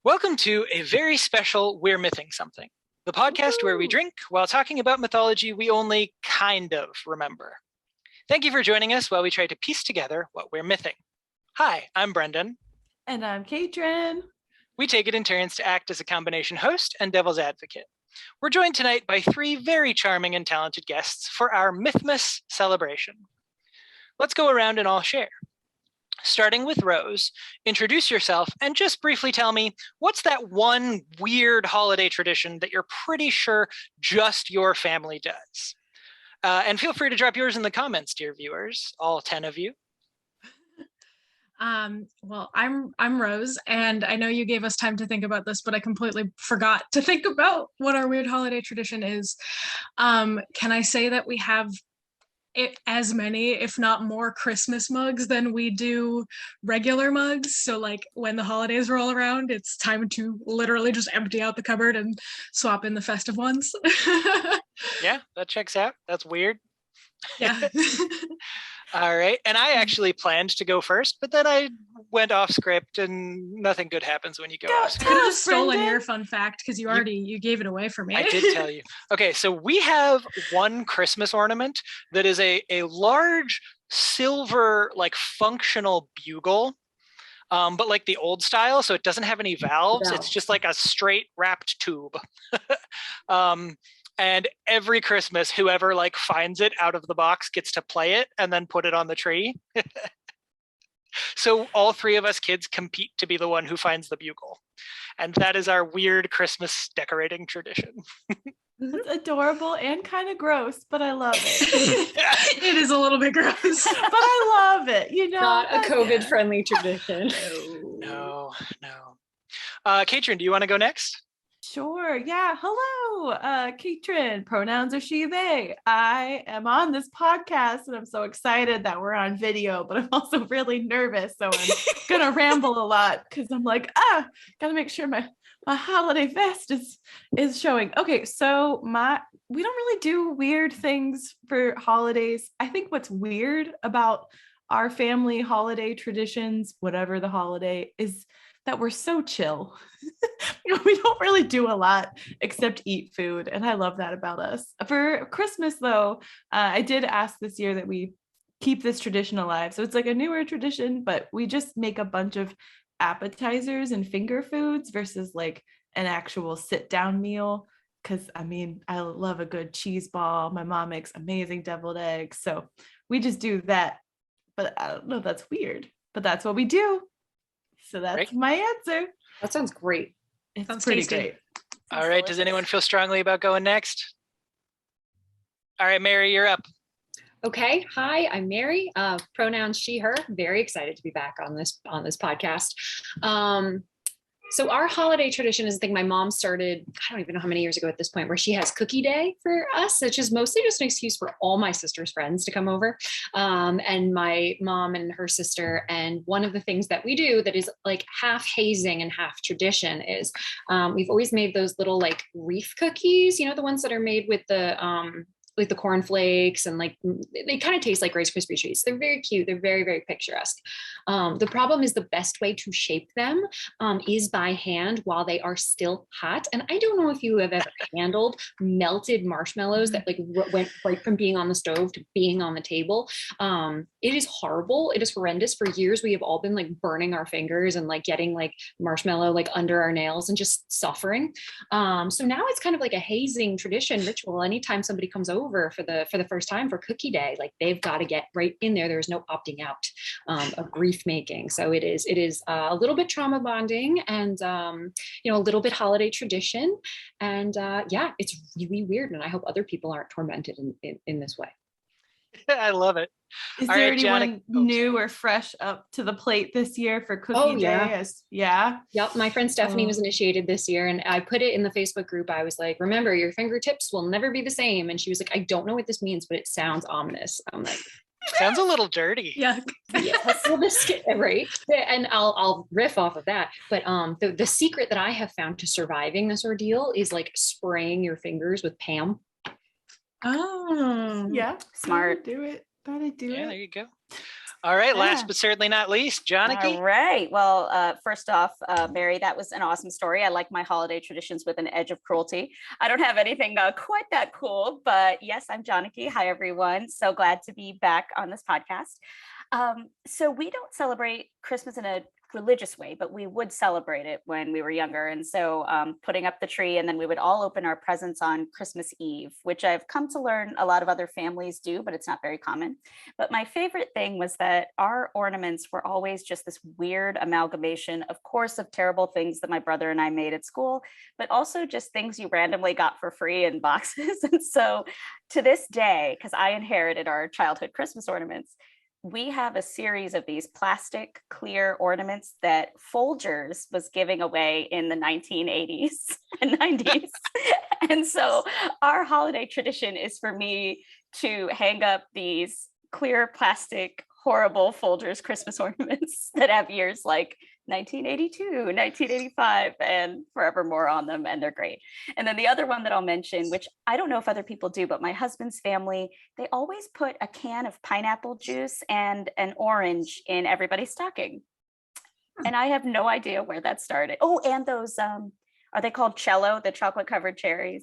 Welcome to a very special We're Mything Something, the podcast where we drink while talking about mythology we only kind of remember. Thank you for joining us while we try to piece together what we're mything. Hi, I'm Brendan. And I'm Katrin. We take it in turns to act as a combination host and devil's advocate. We're joined tonight by three very charming and talented guests for our Mythmas celebration. Let's go around and all share. Starting with Rose, introduce yourself and just briefly tell me, what's that one weird holiday tradition that you're pretty sure just your family does? And feel free to drop yours in the comments, dear viewers, all 10 of you. Well, I'm Rose, and I know you gave us time to think about this, but I completely forgot to think about what our weird holiday tradition is. Can I say that we have as many, if not more, Christmas mugs than we do regular mugs? So like when the holidays roll around, it's time to literally just empty out the cupboard and swap in the festive ones. Yeah, that checks out. That's weird. Yeah. All right. And I actually planned to go first, but then I went off script and nothing good happens when you go off script. I could have stolen your fun fact because you gave it away for me. I did tell you. Okay, so we have one Christmas ornament that is a large silver, like functional bugle, but like the old style. So it doesn't have any valves. It's just like a straight wrapped tube. And every Christmas, whoever like finds it out of the box gets to play it and then put it on the tree. So all three of us kids compete to be the one who finds the bugle. And that is our weird Christmas decorating tradition. It's adorable and kind of gross, but I love it. It is a little bit gross, but I love it. You know, not a COVID-friendly tradition. No. Katrin, do you want to go next? Sure. Yeah. Hello, Katrin. Pronouns are she, they. I am on this podcast and I'm so excited that we're on video, but I'm also really nervous. So I'm going to ramble a lot because I'm like, got to make sure my holiday vest is showing. Okay. So we don't really do weird things for holidays. I think what's weird about our family holiday traditions, whatever the holiday is, that we're so chill. We don't really do a lot except eat food. And I love that about us. For Christmas, though, I did ask this year that we keep this tradition alive. So it's like a newer tradition, but we just make a bunch of appetizers and finger foods versus like an actual sit down meal. Because I mean, I love a good cheese ball. My mom makes amazing deviled eggs. So we just do that. But I don't know if that's weird, but that's what we do. So that's my answer. That sounds great. It sounds pretty great. All right. Does anyone feel strongly about going next? All right, Mary, you're up. Okay. Hi, I'm Mary. Pronouns she, her. Very excited to be back on this podcast. So our holiday tradition is a thing my mom started, I don't even know how many years ago at this point, where she has cookie day for us, which is mostly just an excuse for all my sister's friends to come over. And my mom and her sister. And one of the things that we do that is like half hazing and half tradition is we've always made those little like wreath cookies, you know, the ones that are made with the like the cornflakes and like they kind of taste like Rice Krispie treats. They're very cute. They're very, very picturesque. The problem is the best way to shape them is by hand while they are still hot. And I don't know if you have ever handled melted marshmallows that like went right from being on the stove to being on the table. It is horrible. It is horrendous. For years, we have all been like burning our fingers and like getting like marshmallow like under our nails and just suffering. So now it's kind of like a hazing tradition ritual. Anytime somebody comes over for the first time for cookie day, like they've got to get right in there. There's no opting out of wreath making. So it is a little bit trauma bonding and you know, a little bit holiday tradition. And yeah, it's really weird. And I hope other people aren't tormented in this way. I love it. Is there anyone new or fresh up to the plate this year for cookie day? Yeah. Yep. My friend Stephanie was initiated this year and I put it in the Facebook group. I was like, remember, your fingertips will never be the same. And she was like, I don't know what this means, but it sounds ominous. I'm like, sounds a little dirty. Yeah. Right. And I'll riff off of that. But the secret that I have found to surviving this ordeal is like spraying your fingers with Pam. Oh, yeah. Smart. Do it. Yeah, there you go. All right, Yeah. last but certainly not least, Janaki. All right. Well, first off, Mary, that was an awesome story. I like my holiday traditions with an edge of cruelty. I don't have anything quite that cool, but yes, I'm Janaki. Hi, everyone. So glad to be back on this podcast. So we don't celebrate Christmas in a religious way, but we would celebrate it when we were younger. And so putting up the tree, and then we would all open our presents on Christmas Eve, which I've come to learn a lot of other families do, but it's not very common. But my favorite thing was that our ornaments were always just this weird amalgamation, of course, of terrible things that my brother and I made at school, but also just things you randomly got for free in boxes. And so to this day, because I inherited our childhood Christmas ornaments, we have a series of these plastic clear ornaments that Folgers was giving away in the 1980s and 90s. And so our holiday tradition is for me to hang up these clear plastic, horrible Folgers Christmas ornaments that have years like 1982, 1985, and forevermore on them, and they're great. And then the other one that I'll mention, which I don't know if other people do, but my husband's family, they always put a can of pineapple juice and an orange in everybody's stocking. And I have no idea where that started. Oh, and those, are they called cello, the chocolate covered cherries?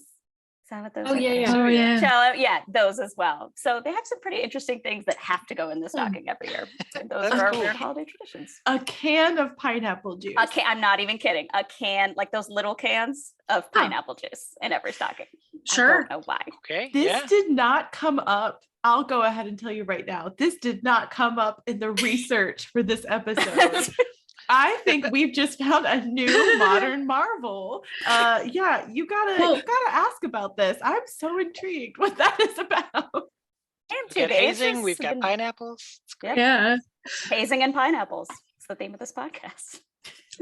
Is that what those Oh, are? yeah. Oh, yeah. Cello, yeah, those as well. So they have some pretty interesting things that have to go in the stocking every year. And those That's are our cool. weird holiday traditions. A can of pineapple juice. I'm not even kidding. A can, like those little cans of pineapple juice in every stocking. Sure. I don't know why. Okay. This yeah. did not come up. I'll go ahead and tell you right now. This did not come up in the research for this episode. I think we've just found a new modern marvel. Yeah, you gotta ask about this. I'm so intrigued what that is about. We've got hazing. We've got pineapples. It's great. Yeah, Hazing and pineapples. It's the theme of this podcast.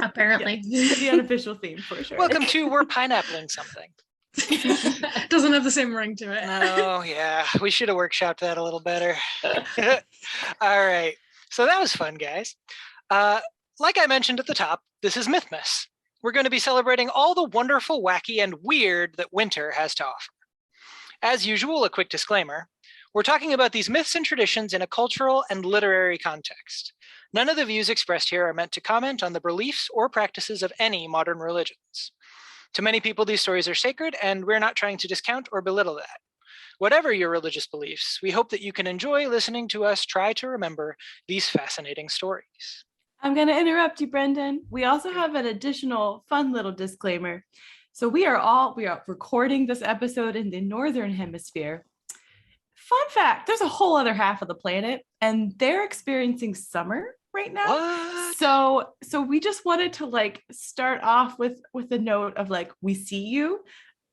apparently. The unofficial theme for sure. Welcome to We're Pineappling Something. Doesn't have the same ring to it. Oh, yeah. We should have workshopped that a little better. All right. So that was fun, guys. Like I mentioned at the top, this is Mythmas. We're going to be celebrating all the wonderful, wacky, and weird that winter has to offer. As usual, a quick disclaimer. We're talking about these myths and traditions in a cultural and literary context. None of the views expressed here are meant to comment on the beliefs or practices of any modern religions. To many people, these stories are sacred, and we're not trying to discount or belittle that. Whatever your religious beliefs, we hope that you can enjoy listening to us try to remember these fascinating stories. I'm going to interrupt you, Brendan. We also have an additional fun little disclaimer. So we are recording this episode in the Northern Hemisphere. Fun fact, there's a whole other half of the planet and they're experiencing summer right now. What? So we just wanted to start off with a note of we see you.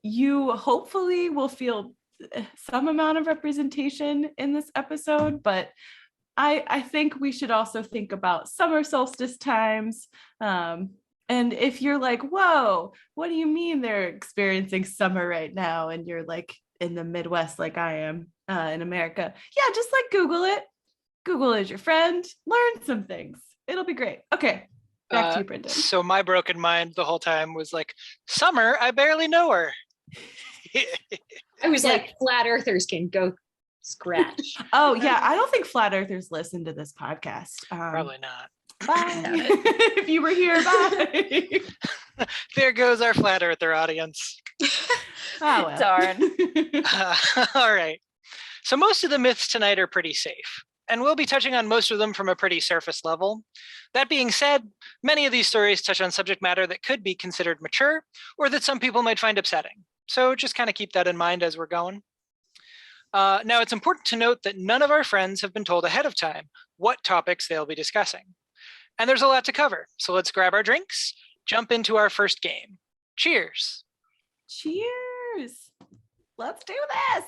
You hopefully will feel some amount of representation in this episode, but I think we should also think about summer solstice times. And if you're like, whoa, what do you mean they're experiencing summer right now? And you're in the Midwest, like I am in America. Yeah, just Google it. Google is your friend. Learn some things. It'll be great. Okay, back to you, Brendan. So my broken mind the whole time was summer, I barely know her. I was flat earthers can go scratch. Oh, yeah. I don't think flat earthers listen to this podcast. Probably not. Bye. If you were here, bye. There goes our flat earther audience. Oh, well. Darn. All right. So most of the myths tonight are pretty safe, and we'll be touching on most of them from a pretty surface level. That being said, many of these stories touch on subject matter that could be considered mature or that some people might find upsetting. So just kind of keep that in mind as we're going. Now, it's important to note that none of our friends have been told ahead of time what topics they'll be discussing. And there's a lot to cover, so let's grab our drinks, jump into our first game. Cheers. Cheers. Let's do this.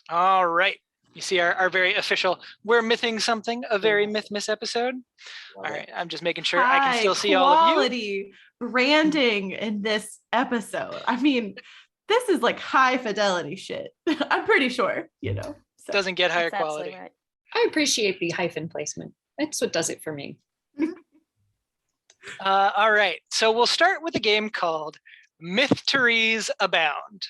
All right. You see our very official, we're mything something, a very Mythmas episode. All right, I'm just making sure I can still see all of you. Quality branding in this episode. I mean, this is high fidelity shit. I'm pretty sure, So. Doesn't get higher That's quality. absolutely right. I appreciate the hyphen placement. That's what does it for me. All right, so we'll start with a game called Mysteries Abound.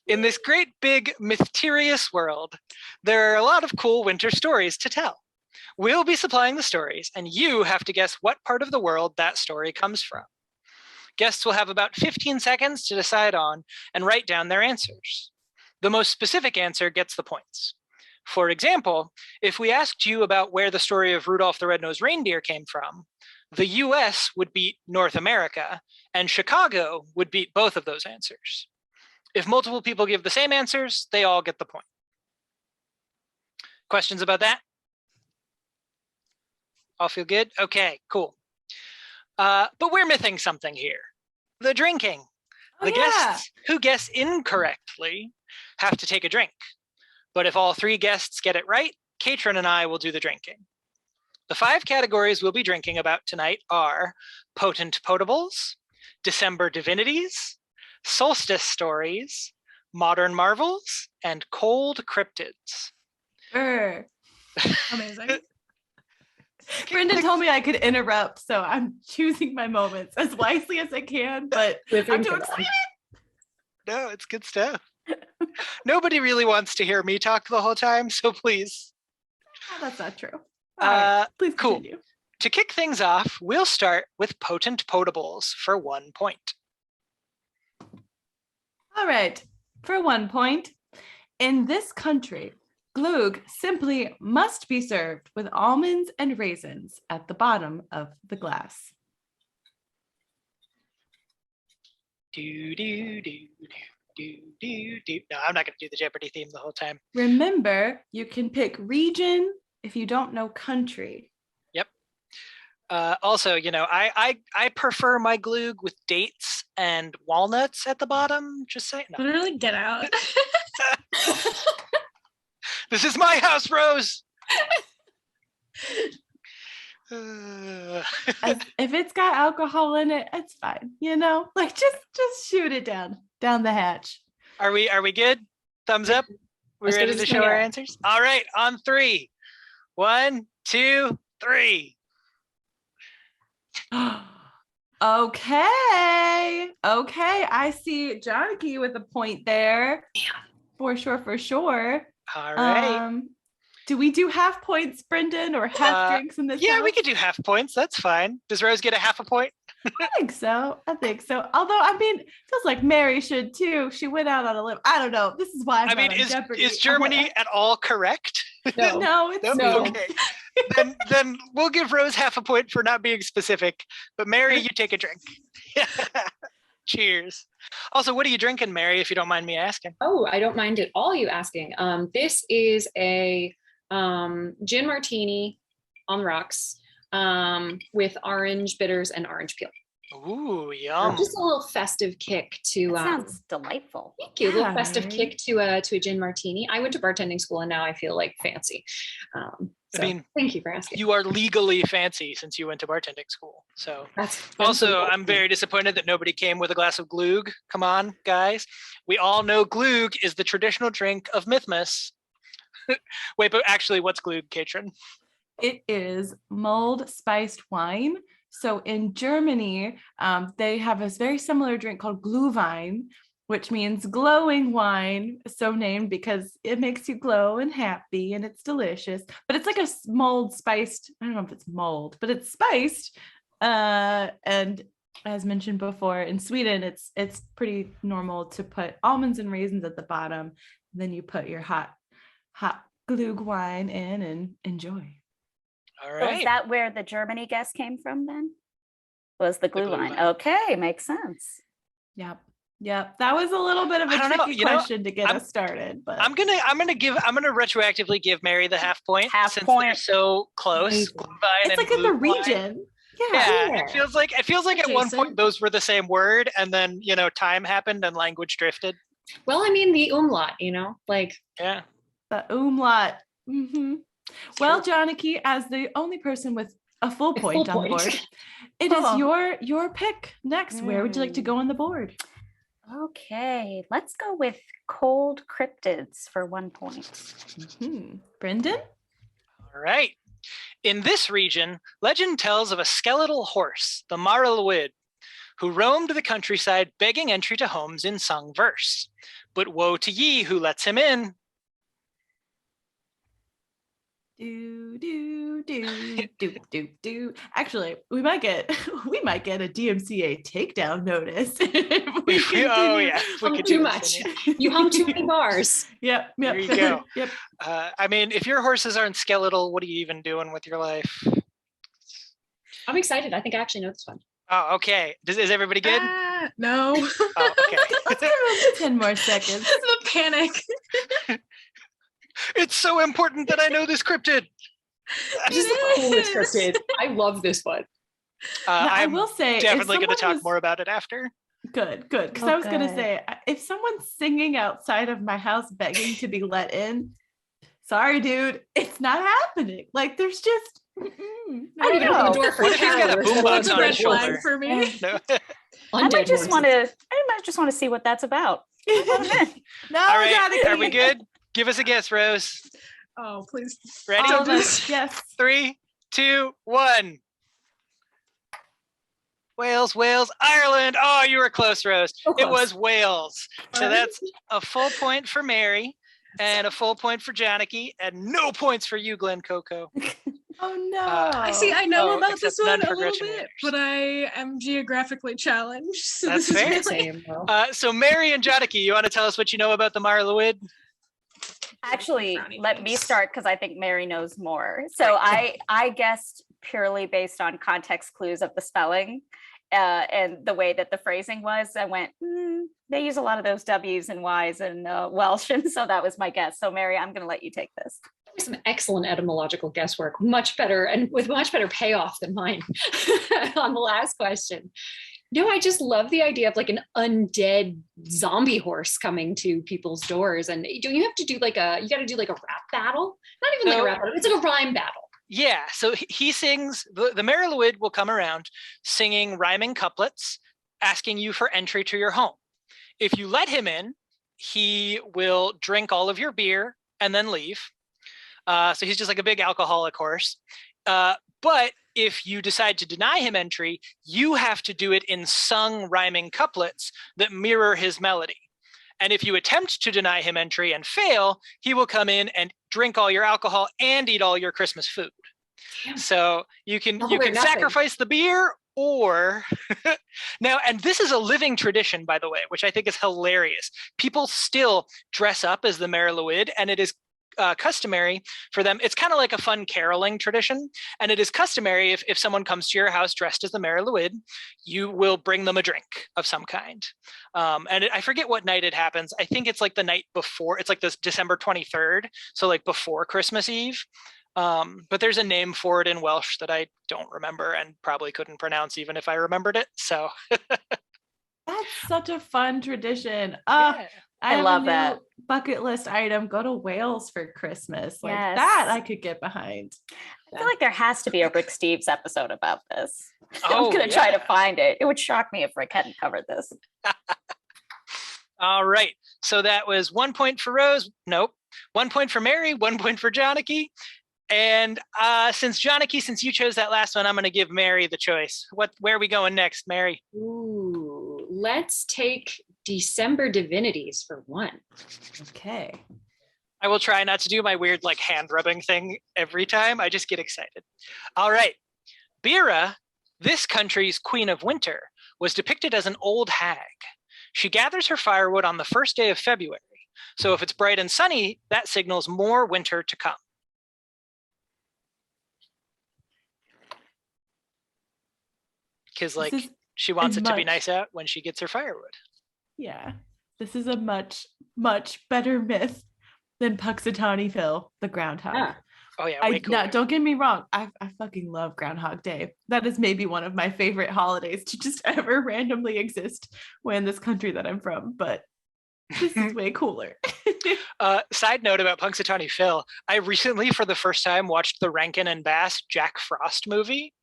In this great big mysterious world, there are a lot of cool winter stories to tell. We'll be supplying the stories, and you have to guess what part of the world that story comes from. Guests will have about 15 seconds to decide on and write down their answers. The most specific answer gets the points. For example, if we asked you about where the story of Rudolph the Red-Nosed Reindeer came from, the US would beat North America, and Chicago would beat both of those answers. If multiple people give the same answers, they all get the point. Questions about that? All feel good? Okay, cool. But we're missing something here. The drinking. The guests who guess incorrectly have to take a drink. But if all 3 guests get it right, Katrin and I will do the drinking. The 5 categories we'll be drinking about tonight are potent potables, December divinities, solstice stories, modern marvels, and cold cryptids. Amazing. Brendan told me I could interrupt, so I'm choosing my moments as wisely as I can, but I'm too excited. No, it's good stuff. Nobody really wants to hear me talk the whole time, so please. Oh, that's not true. All right, please continue. Cool. To kick things off, we'll start with potent potables for 1 point. All right, for 1 point. In this country, glögg simply must be served with almonds and raisins at the bottom of the glass. Do, do, do, do, do, do. No, I'm not going to do the Jeopardy theme the whole time. Remember, you can pick region if you don't know country. Yep. Also, you know, I prefer my glögg with dates and walnuts at the bottom. Just saying. No. Literally, get out. This is my house, Rose. If it's got alcohol in it, it's fine. You know, like just shoot it down the hatch. Are we good? Thumbs up. We ready to show our answers? All right, on 3. 1, 2, 3. Okay. I see Janaki with a point there. For sure. All right. Do we do half points, Brendan, or half drinks in this? Yeah, house? we could do half points. That's fine. Does Rose get a half a point? I think so. Although, I mean, feels like Mary should too. She went out on a limb. I don't know. This is why I'm not on Jeopardy. Is Germany at all correct? No, it's no. Okay. then we'll give Rose half a point for not being specific. But Mary, you take a drink. Cheers. Also, what are you drinking, Mary, if you don't mind me asking? Oh, I don't mind at all you asking. This is a gin martini on the rocks with orange bitters and orange peel. Ooh, yum. Just a little festive kick to sounds delightful. Thank you. A little festive kick to a gin martini. I went to bartending school and now I feel like fancy. So, I mean, thank you for asking. You are legally fancy since you went to bartending school. So that's also, I'm very disappointed that nobody came with a glass of glögg. Come on, guys. We all know glögg is the traditional drink of Mythmas. Wait, but actually, what's glögg, Katrin? It is mulled spiced wine. So in Germany, they have a very similar drink called Glühwein, which means glowing wine, so named because it makes you glow and happy and it's delicious. But it's like a mulled spiced, I don't know if it's mulled, but it's spiced. And as mentioned before, in Sweden, it's pretty normal to put almonds and raisins at the bottom. Then you put your hot glögg wine in and enjoy. All right. So is that where the Germany guess came from then? Was the Glühwein? Okay, makes sense. Yep. That was a little bit of a tricky question to get us started, but I'm gonna retroactively give Mary the half point since they're so close. It's like in the region. Yeah. It feels like at one point those were the same word, and then time happened and language drifted. Well, I mean the umlaut, Yeah. The umlaut. Mm-hmm. Well, Janaki, as the only person with a full point on the board, it is your pick next. Where would you like to go on the board? Okay, let's go with cold cryptids for 1 point. Mm-hmm. Brendan? All right. In this region, legend tells of a skeletal horse, the Marlwyd, who roamed the countryside begging entry to homes in sung verse. but woe to ye who lets him in. Do. Actually, we might get a DMCA takedown notice if we continue. If we Hum could too do much. this. You hum too many bars. Yep. There you go. Yep. I mean, if your horses aren't skeletal, what are you even doing with your life? I'm excited. I think I actually know this one. Oh, okay. Is everybody good? No. Oh, okay. Let's give him 10 more seconds. The panic. It's so important that I know this cryptid. This is the coolest scripted. I love this one. Now, I I'm will say, definitely going to someone talk more about it after. Good. Because I was going to say, if someone's singing outside of my house begging to be let in, sorry, dude, it's not happening. Like, there's just. I don't even open the door for What if he's got a carolers. boombox That's a on red his shoulder? flag for me. No. I might just Undead want horses. to. I might just want to see what that's about. No, All right, Janaki. are we good? Give us a guess, Rose. Oh, please. Ready? All of us, yes. 3, 2, 1. Wales, Ireland. Oh, you were close, Rose. So It close. was Wales. So that's a full point for Mary and a full point for Janaki and no points for you, Glenn Coco. Oh no. I know Oh, about except this none one a for little Gretchen bit, Wieners. but I am geographically challenged. So That's this is fair. really- Same, though. So Mary and Janaki, you want to tell us what you know about the Marlowid? Actually, Brownie let me face. start because I think Mary knows more. So I guessed purely based on context clues of the spelling and the way that the phrasing was. I went, they use a lot of those W's and Y's in Welsh, and so that was my guess. So Mary, I'm going to let you take this. Some excellent etymological guesswork, much better and with much better payoff than mine on the last question. No, I just love the idea of like an undead zombie horse coming to people's doors. And do you have to do you got to do like a rap battle? Not even like a rap battle, it's like a rhyme battle. Yeah, so he sings, the Marlowid will come around singing rhyming couplets, asking you for entry to your home. If you let him in, he will drink all of your beer and then leave. So he's just like a big alcoholic horse. But if you decide to deny him entry, you have to do it in sung rhyming couplets that mirror his melody. And if you attempt to deny him entry and fail, he will come in and drink all your alcohol and eat all your Christmas food. Damn. So you can All or nothing. sacrifice the beer or now, and this is a living tradition, by the way, which I think is hilarious. People still dress up as the Marlowid, and it is customary for them. It's kind of like a fun caroling tradition, and it is customary if someone comes to your house dressed as the Marlowid, you will bring them a drink of some kind. I forget what night it happens. I think it's like the night before. It's like this December 23rd, so like before Christmas Eve. But there's a name for it in Welsh that I don't remember and probably couldn't pronounce even if I remembered it. So That's such a fun tradition. yeah. I have love a new that. bucket list item. Go to Wales for Christmas. Like Yes. that I could get behind. I feel like there has to be a Rick Steves episode about this. Oh, I'm going to try to yeah. find it. It would shock me if Rick hadn't covered this. All right. So that was 1 point for Rose. Nope. 1 point for Mary, 1 point for Janaki. And since you chose that last one, I'm going to give Mary the choice. Where are we going next, Mary? Ooh, let's take December divinities for one. Okay. I will try not to do my weird like hand rubbing thing every time. I just get excited. All right. Bera, this country's queen of winter, was depicted as an old hag. She gathers her firewood on the first day of February. So if it's bright and sunny, that signals more winter to come. Because like This is- she wants it to be much- nice out when she gets her firewood. Yeah. This is a much, much better myth than Puxatawny Phil, the groundhog. Yeah. Oh yeah, way cooler. Don't get me wrong. I fucking love Groundhog Day. That is maybe one of my favorite holidays to just ever randomly exist in this country that I'm from. But this is way cooler. Side note about Punxsutawney Phil, I recently for the first time watched the Rankin and Bass Jack Frost movie.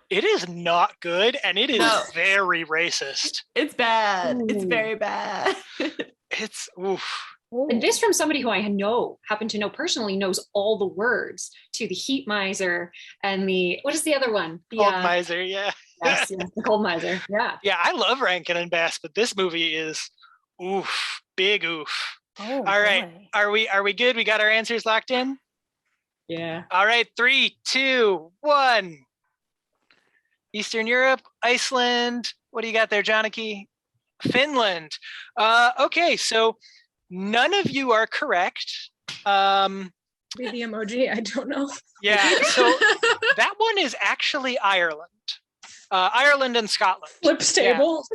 It is not good and it is No. very racist. It's bad. It's Ooh. very bad. It's oof. And this from somebody who I happen to know personally, knows all the words to the heat miser and what is the other one? The Cold Miser, yeah. yes, the cold miser. Yeah. Yeah, I love Rankin and Bass, but this movie is oof. big oof. Oh, All right. boy. Are we good? We got our answers locked in? Yeah. All right, 3, 2, 1. Eastern Europe, Iceland. What do you got there, Janaki? Finland. Okay, so none of you are correct. Be the emoji. I don't know. Yeah, so that one is actually Ireland. Ireland and Scotland. Flips table.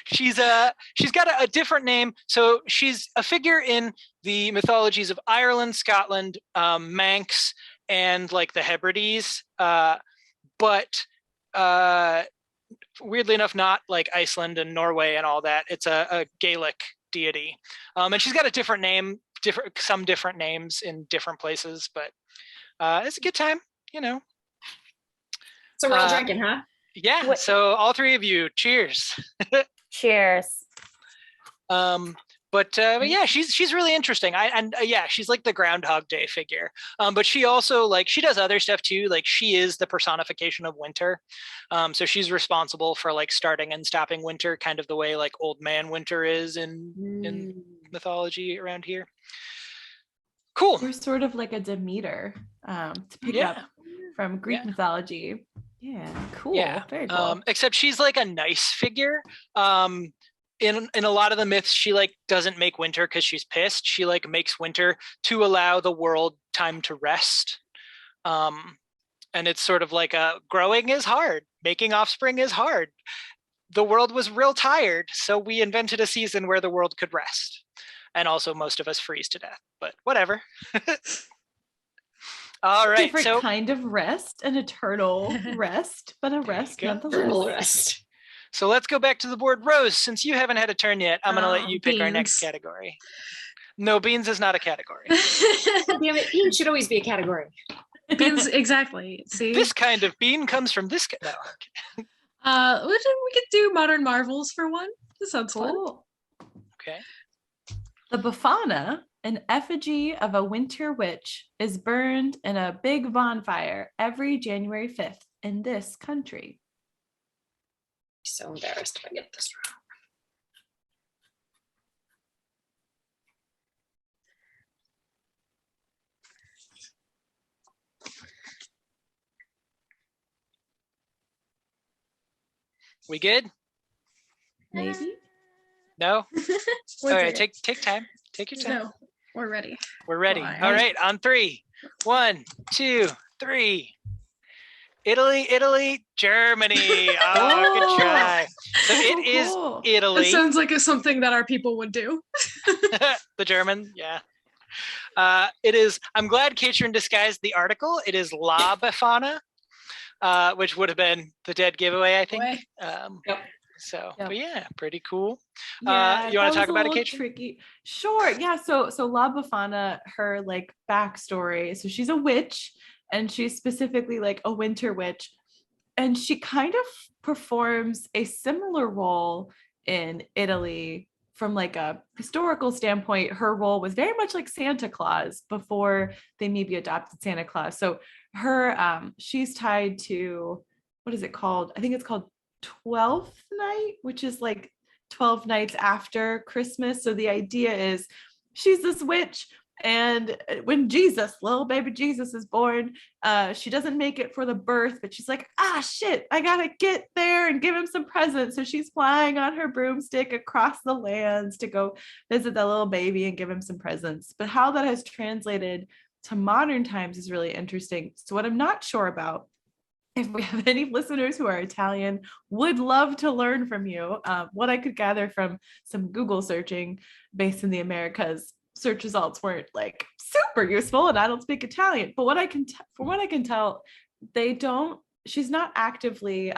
She's got a different name. So she's a figure in the mythologies of Ireland, Scotland, Manx, and like the Hebrides. But weirdly enough, not like Iceland and Norway and all that. It's a Gaelic deity. And she's got a different name, some different names in different places, but it's a good time, you know. So we're all drinking, huh? Yeah. What- So all three of you, cheers. Cheers. But yeah, she's really interesting. Yeah, she's like the Groundhog Day figure. But she also like she does other stuff too. Like she is the personification of winter. So she's responsible for like starting and stopping winter, kind of the way like Old Man Winter is in mythology around here. Cool. We're sort of like a Demeter, to pick Yeah. up from Greek Yeah. mythology. Yeah, cool. Yeah. Very cool. Except she's like a nice figure. In a lot of the myths, she like doesn't make winter because she's pissed. She like makes winter to allow the world time to rest. And it's sort of like growing is hard, making offspring is hard. The world was real tired, so we invented a season where the world could rest. And also most of us freeze to death, but whatever. All right, Different so kind of rest, an eternal rest, but a rest go. Eternal nonetheless. rest. so let's go back to the board. Rose, since you haven't had a turn yet, I'm going to let Oh, you pick our next beans. category. No, beans is not a category. Damn it, bean should always be a category. Beans, exactly. See, This kind of bean comes from this. No. we could do modern marvels for one. That sounds fun. Cool. Okay. The Befana, an effigy of a winter witch, is burned in a big bonfire every January 5th in this country. So embarrassed if I get this wrong. We good? Maybe? No? We're All right, good. take time. Take your time. No, we're ready. We're ready. Why? All right, on 3. 1, 2, 3. Italy, Germany. Oh, good try. So it is Cool. It Italy. sounds like it's something that our people would do. The German, yeah. It is, I'm glad Katrin disguised the article. It is La Befana, which would have been the dead giveaway, I think. Boy. Yep. So, Yep. but yeah, pretty cool. Yeah, you want that to talk was a about it, little Katrin? tricky. Sure. Yeah. So La Befana, her like backstory. So she's a witch, and she's specifically like a winter witch, and she kind of performs a similar role in Italy from like a historical standpoint. Her role was very much like Santa Claus before they maybe adopted Santa Claus. So her she's tied to, what is it called? I think it's called 12th night, which is like 12 nights after Christmas. So the idea is she's this witch, and when Jesus, little baby Jesus, is born, she doesn't make it for the birth, but she's like, shit, I gotta get there and give him some presents. So she's flying on her broomstick across the lands to go visit that little baby and give him some presents. But how that has translated to modern times is really interesting. So what I'm not sure about, if we have any listeners who are Italian, would love to learn from you. What I could gather from some Google searching based in the Americas, search results weren't like super useful, and I don't speak Italian. But from what I can tell, she's not actively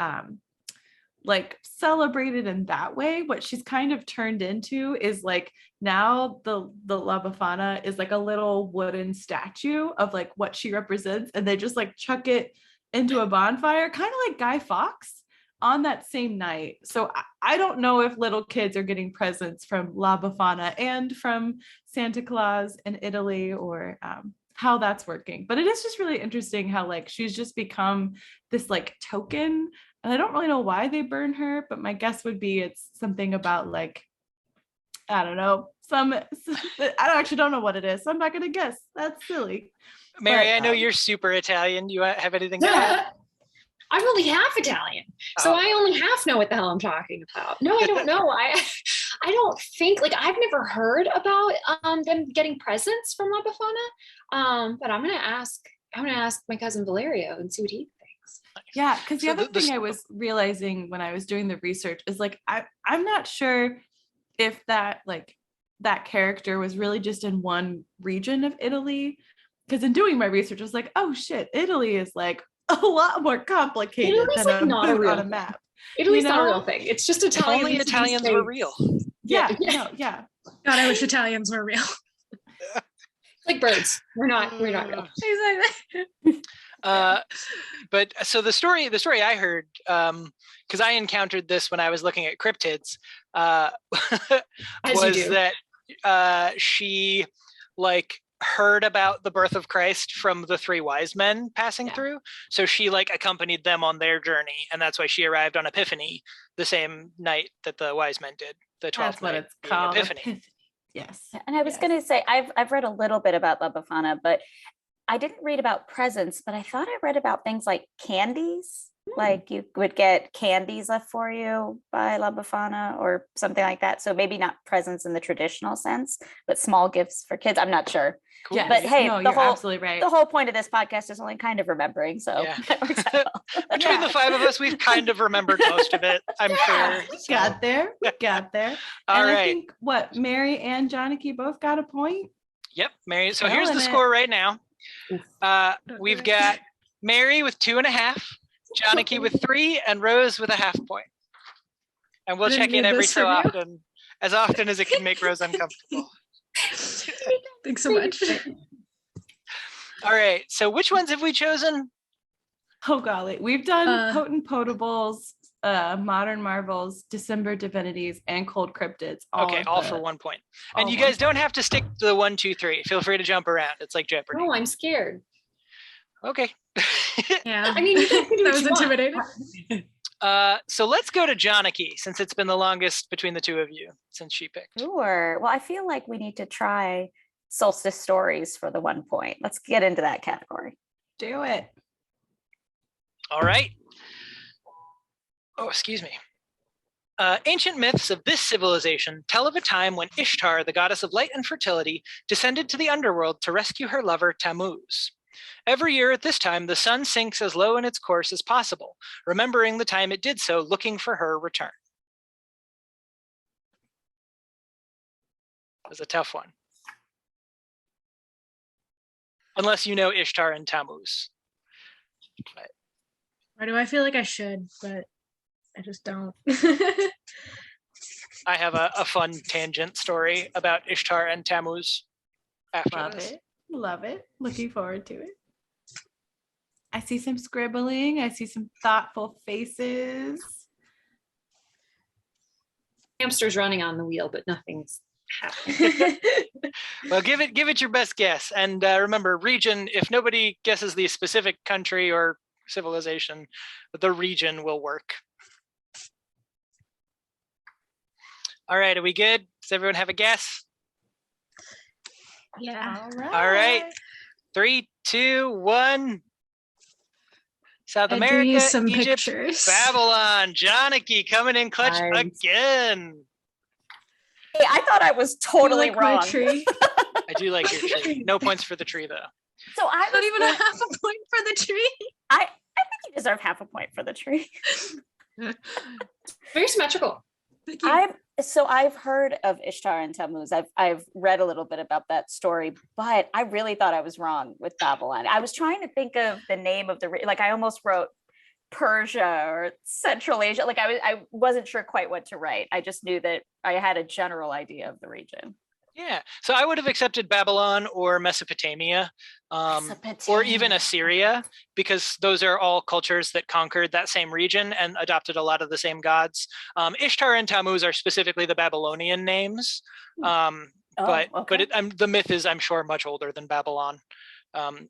like celebrated in that way. What she's kind of turned into is like now the La Befana is like a little wooden statue of like what she represents, and they just like chuck it into a bonfire, kind of like Guy Fawkes, on that same night. So I don't know if little kids are getting presents from La Befana and from Santa Claus in Italy, or how that's working. But it is just really interesting how like she's just become this like token And I don't really know why they burn her, but my guess would be it's something about like, I don't know, I don't know what it is. So I'm not going to guess. That's silly. Mary, But, I know you're super Italian. Do you have anything to add? I'm only half Italian, so Oh. I only half know what the hell I'm talking about. No, I don't know. I don't think, like, I've never heard about them getting presents from La Befana. But I'm gonna ask my cousin Valerio and see what he thinks. yeah, because the So other thing I was realizing when I was doing the research is like I'm not sure if that character was really just in one region of Italy. Because in doing my research, I was like, oh shit, Italy is like a lot more complicated Italy's than like not a boot real on a thing. map. Italy's not a know? real thing. It's just If Italians. only Italians were real. Yeah, Yeah. yeah. God, I wish Italians were real. Like birds. We're not real. Exactly. But so the story I heard, because I encountered this when I was looking at cryptids, As you was do. that she like heard about the birth of Christ from the three wise men passing Yeah. through. So she like accompanied them on their journey, and that's why she arrived on Epiphany the same night that the wise men did. The 12th That's what night it's being called. Epiphany. Yes. And I was Yes. going to say, I've read a little bit about La Befana, but I didn't read about presents, but I thought I read about things like candies. Like you would get candies left for you by La Befana or something like that. So maybe not presents in the traditional sense, but small gifts for kids. I'm not sure. Cool. Yes. But hey, no, the you're whole- absolutely right. The whole point of this podcast is only kind of remembering. So Yeah. that works out well. Between the five of us, we've kind of remembered most of it, I'm sure. We So, got there. We got there. all and right. I think Mary and Janaki both got a point. Yep, Mary. So here's the Killing it. score right now. We've got Mary with 2.5, Janaki with 3, and Rose with a 0.5 point. And we'll I didn't check in need every this so from you. often, as it can make Rose uncomfortable. Thanks so much. All right. So which ones have we chosen? Oh golly, we've done Potent Potables, Modern Marvels, December Divinities, and Cold Cryptids. All for 1 point. And all you one guys don't have to stick to the 1, 2, 3. Feel free to jump around. It's like Jeopardy. No, I'm scared. Okay. Yeah. I mean, you can do that what was you want. intimidating. So let's go to Janaki, since it's been the longest between the two of you since she picked. Sure. Well, I feel like we need to try solstice stories for the 1 point. Let's get into that category. Do it. All right. Oh, excuse me. Ancient myths of this civilization tell of a time when Ishtar, the goddess of light and fertility, descended to the underworld to rescue her lover Tammuz. Every year at this time, the sun sinks as low in its course as possible, remembering the time it did so, looking for her return. It was a tough one. Unless you know Ishtar and Tammuz. Why do I feel like I should, but I just don't. I have a fun tangent story about Ishtar and Tammuz after Love this. it. Love it. Looking forward to it. I see some scribbling. I see some thoughtful faces. Hamster's running on the wheel, but nothing's happening. Well, give it your best guess. And remember, region, if nobody guesses the specific country or civilization, the region will work. All right, are we good? Does everyone have a guess? Yeah. All right. 3, 2, 1. South I drew America, you some Egypt, pictures. Babylon. Janaki coming in clutch Nice. again. Hey, I thought I was totally You like my wrong. tree? I do like your tree. No points for the tree, though. So I Not was even a half a point for the tree. I think you deserve 0.5 point for the tree. Very symmetrical. Thank you. I've heard of Ishtar and Tammuz. I've read a little bit about that story, but I really thought I was wrong with Babylon. I was trying to think of the name of like I almost wrote Persia or Central Asia. Like I wasn't sure quite what to write. I just knew that I had a general idea of the region. Yeah. So I would have accepted Babylon or Mesopotamia, or even Assyria, because those are all cultures that conquered that same region and adopted a lot of the same gods. Ishtar and Tammuz are specifically the Babylonian names. But the myth is, I'm sure, much older than Babylon.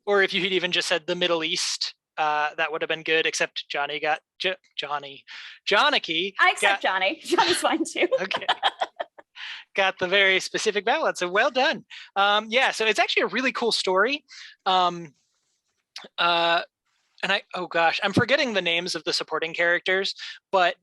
Or if you had even just said the Middle East, that would have been good, except Johnny got Janaki. I accept Johnny. Johnny's fine too. Okay. Got the very specific ballot. So well done. So it's actually a really cool story. And I'm forgetting the names of the supporting characters, but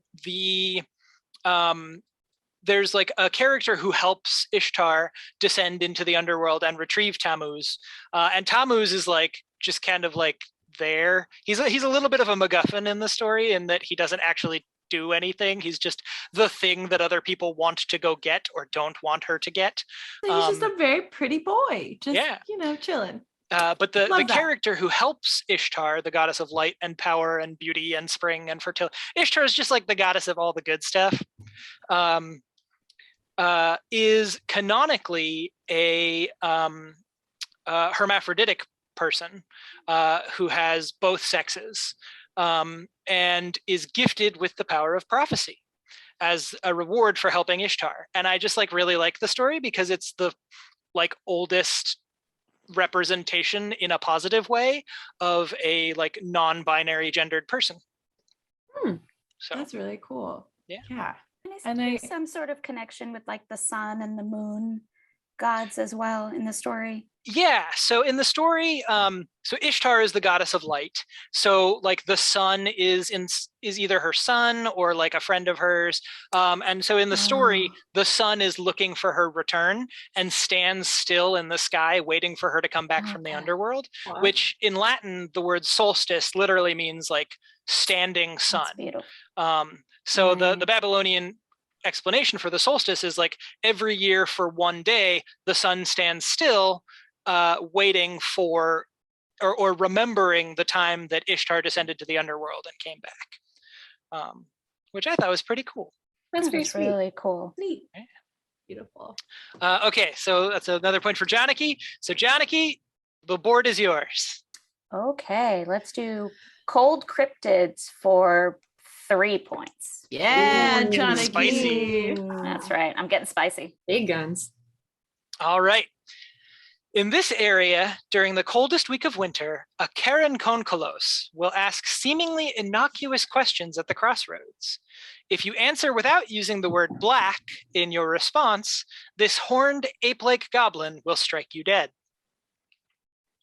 there's like a character who helps Ishtar descend into the underworld and retrieve Tammuz. And Tammuz is like just kind of like there. He's a little bit of a MacGuffin in the story in that he doesn't actually do anything. He's just the thing that other people want to go get or don't want her to get. So he's just a very pretty boy, just chilling. But the character who helps Ishtar, the goddess of light and power and beauty and spring and fertility, Ishtar is just like the goddess of all the good stuff, is canonically a hermaphroditic person who has both sexes. And is gifted with the power of prophecy as a reward for helping Ishtar. And I just like really like the story because it's the like oldest representation in a positive way of a like non-binary gendered person. So that's really cool. Yeah. And there's some sort of connection with like the sun and the moon gods as well in the story. Yeah, so in the story, so Ishtar is the goddess of light. So like the sun is either her son or like a friend of hers. And so in the story, the sun is looking for her return and stands still in the sky, waiting for her to come back from the underworld, which in Latin, the word solstice literally means like standing sun. So the Babylonian explanation for the solstice is like every year for one day, the sun stands still, waiting for or remembering the time that Ishtar descended to the underworld and came back, which I thought was pretty cool. That's very sweet. Really cool. Neat. Yeah. Beautiful. Okay, so that's another point for Janaki. So Janaki, the board is yours. Okay, let's do cold cryptids for 3 points. Yeah, Ooh, Janaki. spicy. That's right. I'm getting spicy. Big guns. All right. In this area, during the coldest week of winter, a Karen Konkolos will ask seemingly innocuous questions at the crossroads. If you answer without using the word black in your response, this horned ape-like goblin will strike you dead.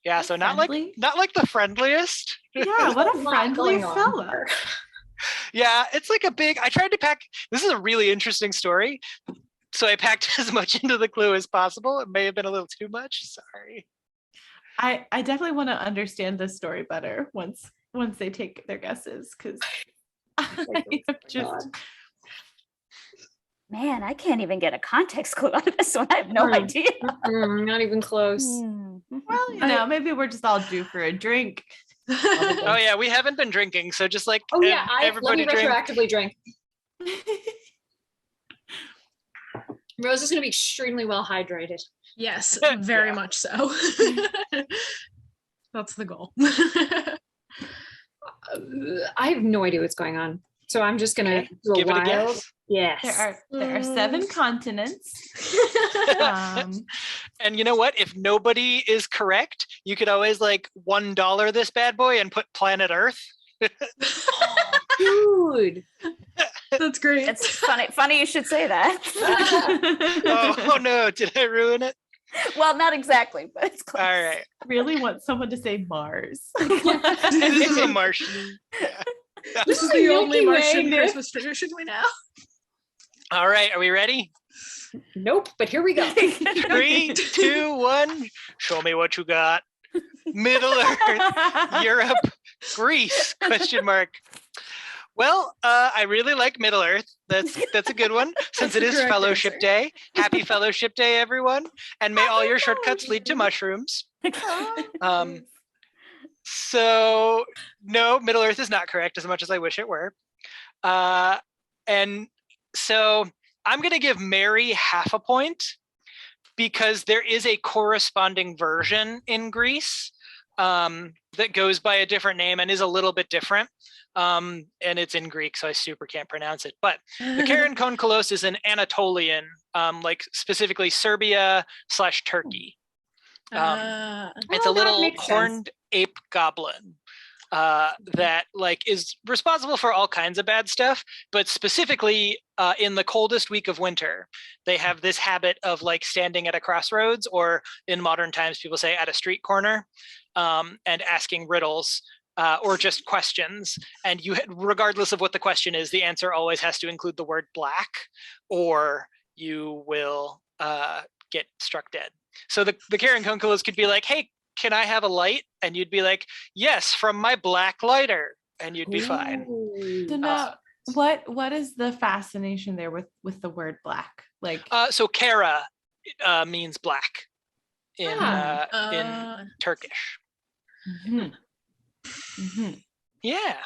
Yeah, so not like the friendliest. Yeah, what a friendly fella. Yeah, it's like I tried to pack, this is a really interesting story. So I packed as much into the clue as possible. It may have been a little too much. Sorry. I definitely want to understand this story better once they take their guesses, because Man, I can't even get a context clue out of this one. I have no idea. Not even close. Well, maybe we're just all due for a drink. Oh yeah, we haven't been drinking, so just like everybody let me retroactively drink. Rose is going to be extremely well hydrated. Yes, very much so. That's the goal. I have no idea what's going on, so I'm just going to do a give wild. It a guess. Yes, there are 7 continents. And you know what? If nobody is correct, you could always like $1 this bad boy and put planet Earth. Dude. That's great. It's funny you should say that. Oh no, did I ruin it? Well, not exactly, but it's close. All right. Really want someone to say Mars. This is a Martian. Yeah. This is the only Martian Christmas tradition we know. All right, are we ready? Nope, but here we go. 3, 2, 1. Show me what you got. Middle Earth, Europe, Greece, question mark. Well, I really like Middle Earth. That's a good one, since it is Fellowship Day. Happy Fellowship Day, everyone. And may all your shortcuts lead to mushrooms. So, no, Middle Earth is not correct, as much as I wish it were. And so I'm going to give Mary half a point, because there is a corresponding version in Greece that goes by a different name and is a little bit different. And it's in Greek, so I super can't pronounce it. But the Karen Konkolos is an Anatolian, like specifically Serbia/Turkey. It's a little horned ape goblin. that like is responsible for all kinds of bad stuff, but specifically in the coldest week of winter, they have this habit of like standing at a crossroads, or in modern times, people say at a street corner, and asking riddles. Or just questions, and regardless of what the question is, the answer always has to include the word black, or you will get struck dead. So the Karen Kunkelas could be like, "Hey, can I have a light?" And you'd be like, "Yes, from my black lighter," and you'd be fine. So now, what is the fascination there with the word black? Like, so Kara means black in Turkish. Mm-hmm. Mm-hmm. Yeah.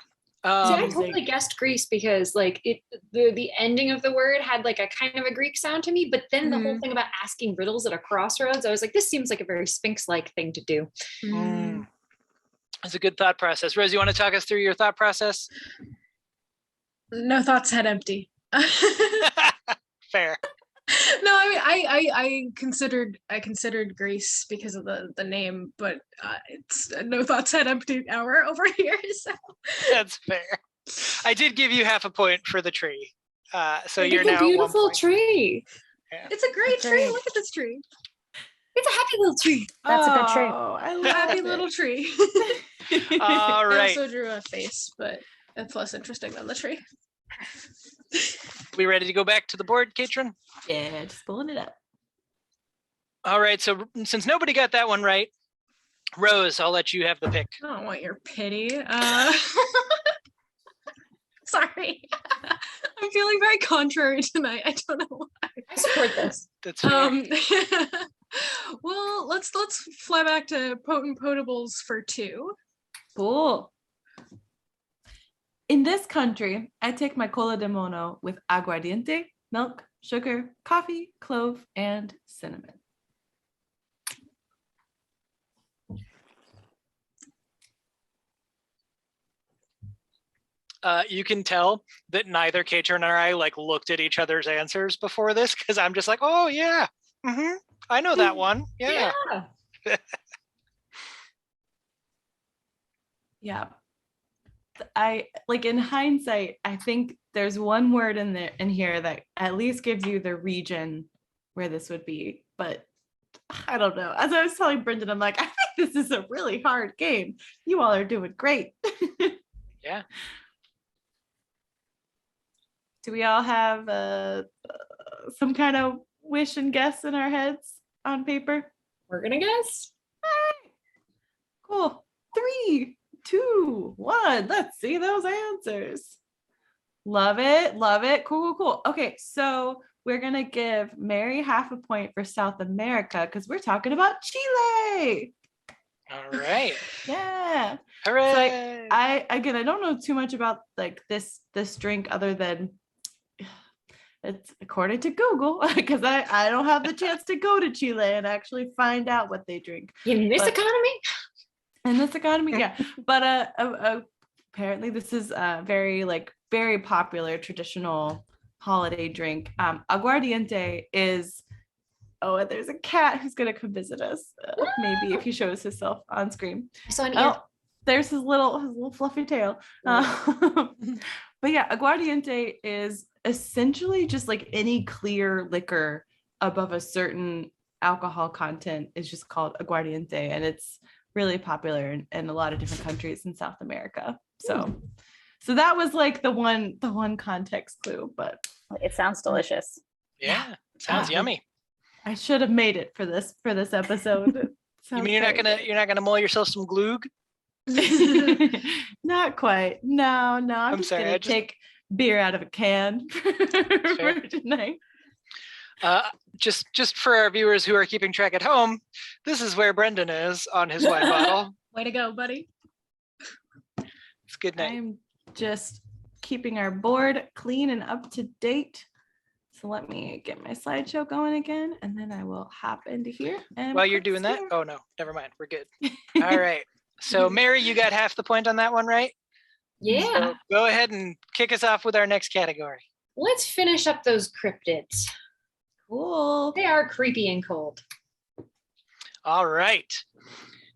See, I totally guessed Greece because like the ending of the word had like a kind of a Greek sound to me, but then the whole thing about asking riddles at a crossroads, I was like, this seems like a very Sphinx-like thing to do. It's a good thought process. Rose, you want to talk us through your thought process? No thoughts, head empty. Fair. No, I mean, I considered Greece because of the name, but it's no thoughts, head empty hour over here. So that's fair. I did give you half a point for the tree, so you're now a beautiful tree. Yeah. It's a great tree. Look at this tree. It's a happy little tree. That's a good tree. I love Happy it. little tree. All right. I also drew a face, but it's less interesting than the tree. We ready to go back to the board, Katrin? Yeah, just pulling it up. All right, so since nobody got that one right, Rose, I'll let you have the pick. I don't want your pity. Sorry. I'm feeling very contrary tonight. I don't know why. I support this. That's fair. Well, let's fly back to potent potables for 2. Cool. In this country, I take my cola de mono with aguardiente, milk, sugar, coffee, clove, and cinnamon. You can tell that neither Katrin or I like looked at each other's answers before this, because I'm just like, oh yeah, I know that one. Yeah. Yeah. I like, in hindsight, I think there's one word in here that at least gives you the region where this would be, but I don't know. As I was telling Brendan, I'm like, I think this is a really hard game. You all are doing great. Yeah. Do we all have some kind of wish and guess in our heads on paper? We're gonna guess. All right. Cool. 3, 2, 1. Let's see those answers. Love it. Love it. Cool. Okay, so we're going to give Mary half a point for South America because we're talking about Chile. All right. Yeah. Hooray. So I don't know too much about like this drink other than it's according to Google, because I don't have the chance to go to Chile and actually find out what they drink. In this economy? In this economy, yeah. But apparently this is a very popular traditional holiday drink. Aguardiente is, and there's a cat who's gonna come visit us. Maybe if he shows himself on screen. I saw an ear. There's his little fluffy tail. But yeah, aguardiente is essentially just like any clear liquor above a certain alcohol content is just called aguardiente, and it's really popular in a lot of different countries in South America. So that was like the one context clue, but it sounds delicious. Yeah, sounds yummy. I should have made it for this episode. You mean you're not gonna mull yourself some glug? Not quite. No, I'm just gonna take beer out of a can for tonight. Just for our viewers who are keeping track at home, this is where Brendan is on his wine bottle. Way to go, buddy. It's good night. I'm just keeping our board clean and up to date. So let me get my slideshow going again, and then I will hop into here. And while you're doing that, oh no, never mind. We're good. All right. So Mary, you got half the point on that one, right? Yeah. So go ahead and kick us off with our next category. Let's finish up those cryptids. Cool. They are creepy and cold. All right.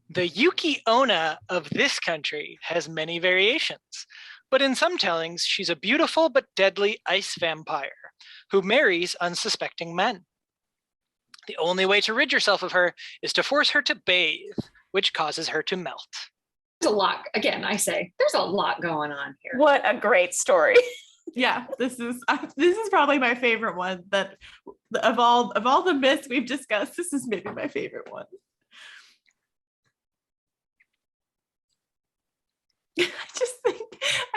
The Yuki Onna of this country has many variations, but in some tellings, she's a beautiful but deadly ice vampire who marries unsuspecting men. The only way to rid yourself of her is to force her to bathe, which causes her to melt. There's a lot. Again, I say there's a lot going on here. What a great story. Yeah, this is probably my favorite one. That of all the myths we've discussed, this is maybe my favorite one.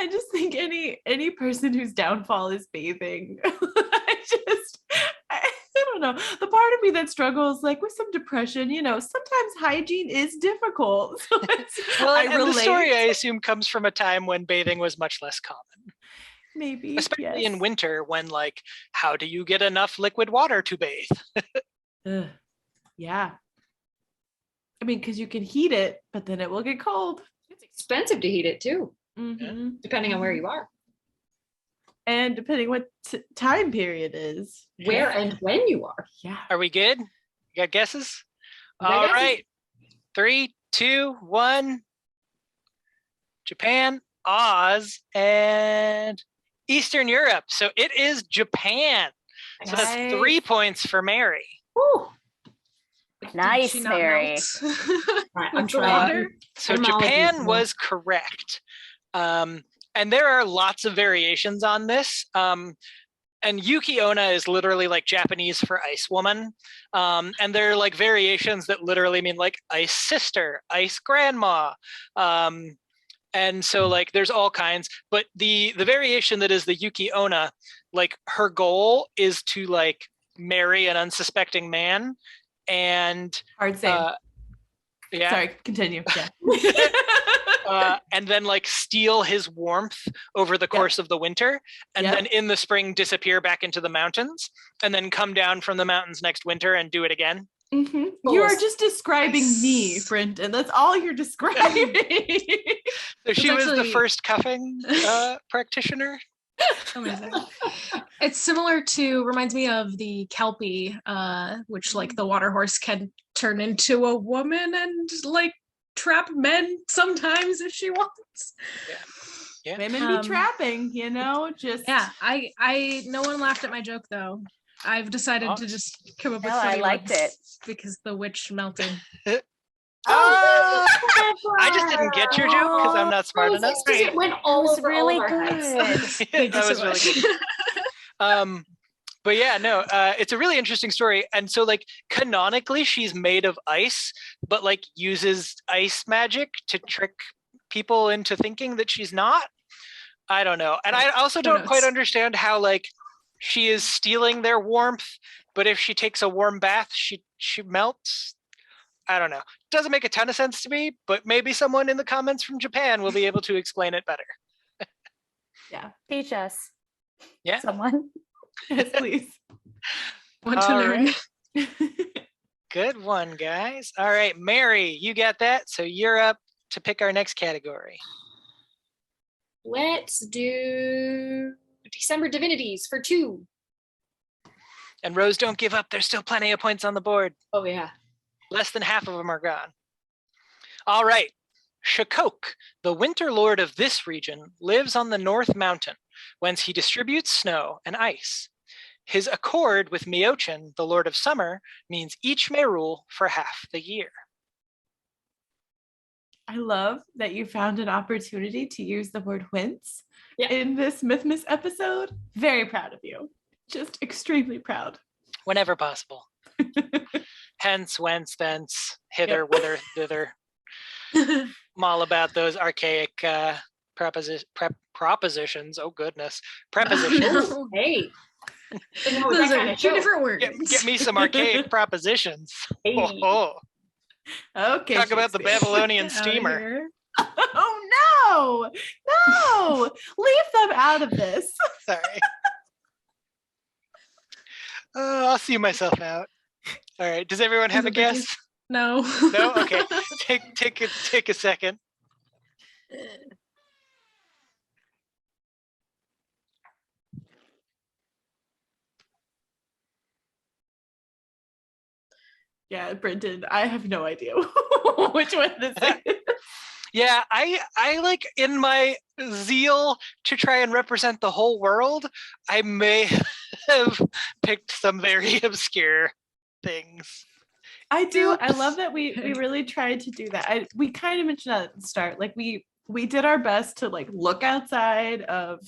I just think any person whose downfall is bathing. I don't know. The part of me that struggles like with some depression, sometimes hygiene is difficult. So the story I assume comes from a time when bathing was much less common. Maybe. Especially in winter when how do you get enough liquid water to bathe? Yeah. I mean, because you can heat it, but then it will get cold. It's expensive to heat it too, depending on where you are. And depending what time period is. Where and when you are. Yeah. Are we good? You got guesses? All right. 3, 2, 1. Japan, Oz, and Eastern Europe. So it is Japan. So that's 3 points for Mary. Woo. Nice, Mary. I'm trying. So Japan was correct. And there are lots of variations on this. And Yuki Onna is literally Japanese for ice woman. And there are variations that literally mean ice sister, ice grandma. And so there's all kinds, but the variation that is the Yuki Onna, her goal is to marry an unsuspecting man and hard same. Yeah. Sorry, continue. Yeah. And then steal his warmth over the course of the winter, and then in the spring disappear back into the mountains, and then come down from the mountains next winter and do it again. Mm-hmm. You are just describing me, Brenton. That's all you're describing. So she was the first cuffing practitioner. Amazing. It's similar to, reminds me of the Kelpie, which the water horse can turn into a woman and trap men sometimes if she wants. Yeah. Women be trapping, just. Yeah, I no one laughed at my joke though. I've decided to just come up with funny I liked ones it because the witch melted. I just didn't get your joke because I'm not smart enough. It went all over really all of our heads. Thank you That so was really good. But yeah, no, it's a really interesting story. And so canonically she's made of ice, but uses ice magic to trick people into thinking that she's not. I don't know. And I also don't quite understand how she is stealing their warmth, but if she takes a warm bath, she melts. I don't know. Doesn't make a ton of sense to me, but maybe someone in the comments from Japan will be able to explain it better. Yeah. Teach us. Yeah. Someone. Yes, please. Want to learn. Right. Good one, guys. All right, Mary, you got that. So you're up to pick our next category. Let's do December divinities for 2. And Rose, don't give up. There's still plenty of points on the board. Oh, yeah. Less than half of them are gone. All right. Shakok, the winter lord of this region, lives on the North Mountain, whence he distributes snow and ice. His accord with Miochin, the lord of summer, means each may rule for half the year. I love that you found an opportunity to use the word whence in this Mythmas episode. Very proud of you. Just extremely proud. Whenever possible. Hence, whence, thence, hither, whither, thither. I'm all about those archaic propositions. Oh, goodness. Prepositions. Hey. Those are 2 different words. Get me some archaic propositions. Hey. Oh. Okay. Talk about the Babylonian steamer. Oh, no. Leave them out of this. Sorry. Oh, I'll see myself out. All right. Does everyone have a guess? No. No? Okay. Take a second. Yeah, Brenton, I have no idea which one this is. Yeah, I like, in my zeal to try and represent the whole world, I may have picked some very obscure things. I do. I Oops. love that we really tried to do that. We kind of mentioned that at the start. Like we did our best to like look outside of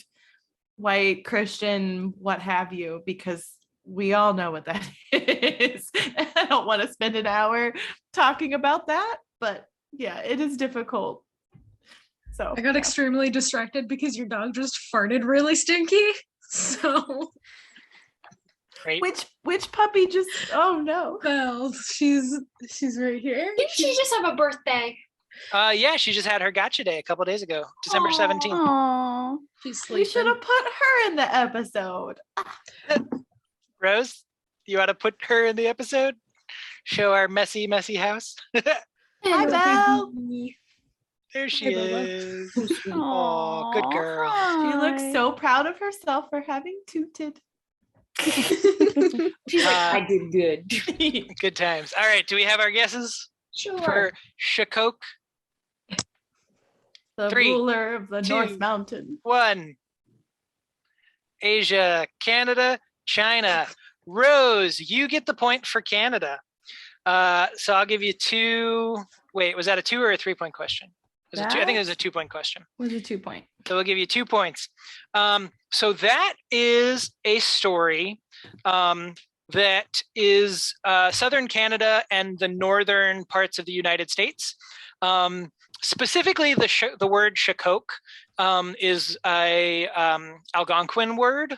white, Christian, what have you, because we all know what that is. I don't want to spend an hour talking about that, but yeah, it is difficult. So I got extremely distracted because your dog just farted really stinky. So Right? which puppy just, oh no. well, she's right here. Didn't she just have a birthday? Yeah, she just had her gotcha day a couple days ago, December 17th. Aww. She's We should sleeping. have put her in the episode. Rose, you want to put her in the episode? Show our messy house. Hi, Belle. There she Hi, Bella. is. Aw, Aw, good girl. She looks hi. so proud of herself for having tooted. She's like, I did good. Good times. All right, do we have our guesses Sure. for Shakok? The 3, ruler of the 2, North Mountain. 1. Asia, Canada, China. Rose, you get the point for Canada. So I'll give you 2. Wait, was that a 2 or a 3-point question? Was it 2? I think it was a 2-point question. Was a 2-point. So we'll give you 2 points. So that is a story that is southern Canada and the northern parts of the United States. Specifically, the word Shakok is a Algonquin word,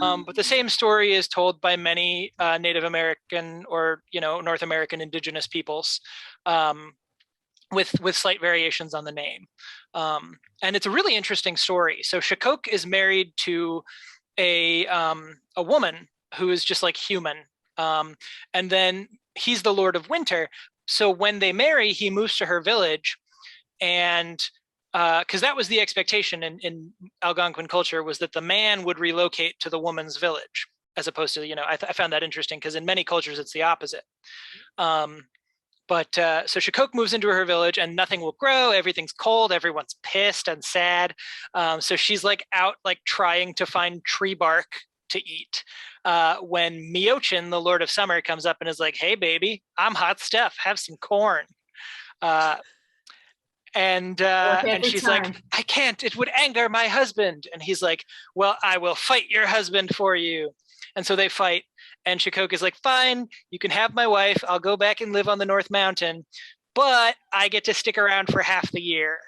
but the same story is told by many Native American or North American indigenous peoples, with slight variations on the name. And it's a really interesting story. So Shakok is married to a woman who is just like human, and then he's the Lord of Winter. So when they marry, he moves to her village, and because that was the expectation in Algonquin culture, was that the man would relocate to the woman's village, as opposed to, I found that interesting because in many cultures it's the opposite. But so Shakok moves into her village and nothing will grow. Everything's cold. Everyone's pissed and sad. So she's like out, like trying to find tree bark to eat. When Miochin, the Lord of Summer, comes up and is like, "Hey, baby, I'm hot stuff. Have some corn." And she's like, "I can't. It would anger my husband." And he's like, "Well, I will fight your husband for you." And so they fight. And Shakok is like, "Fine, you can have my wife. I'll go back and live on the North Mountain, but I get to stick around for half the year,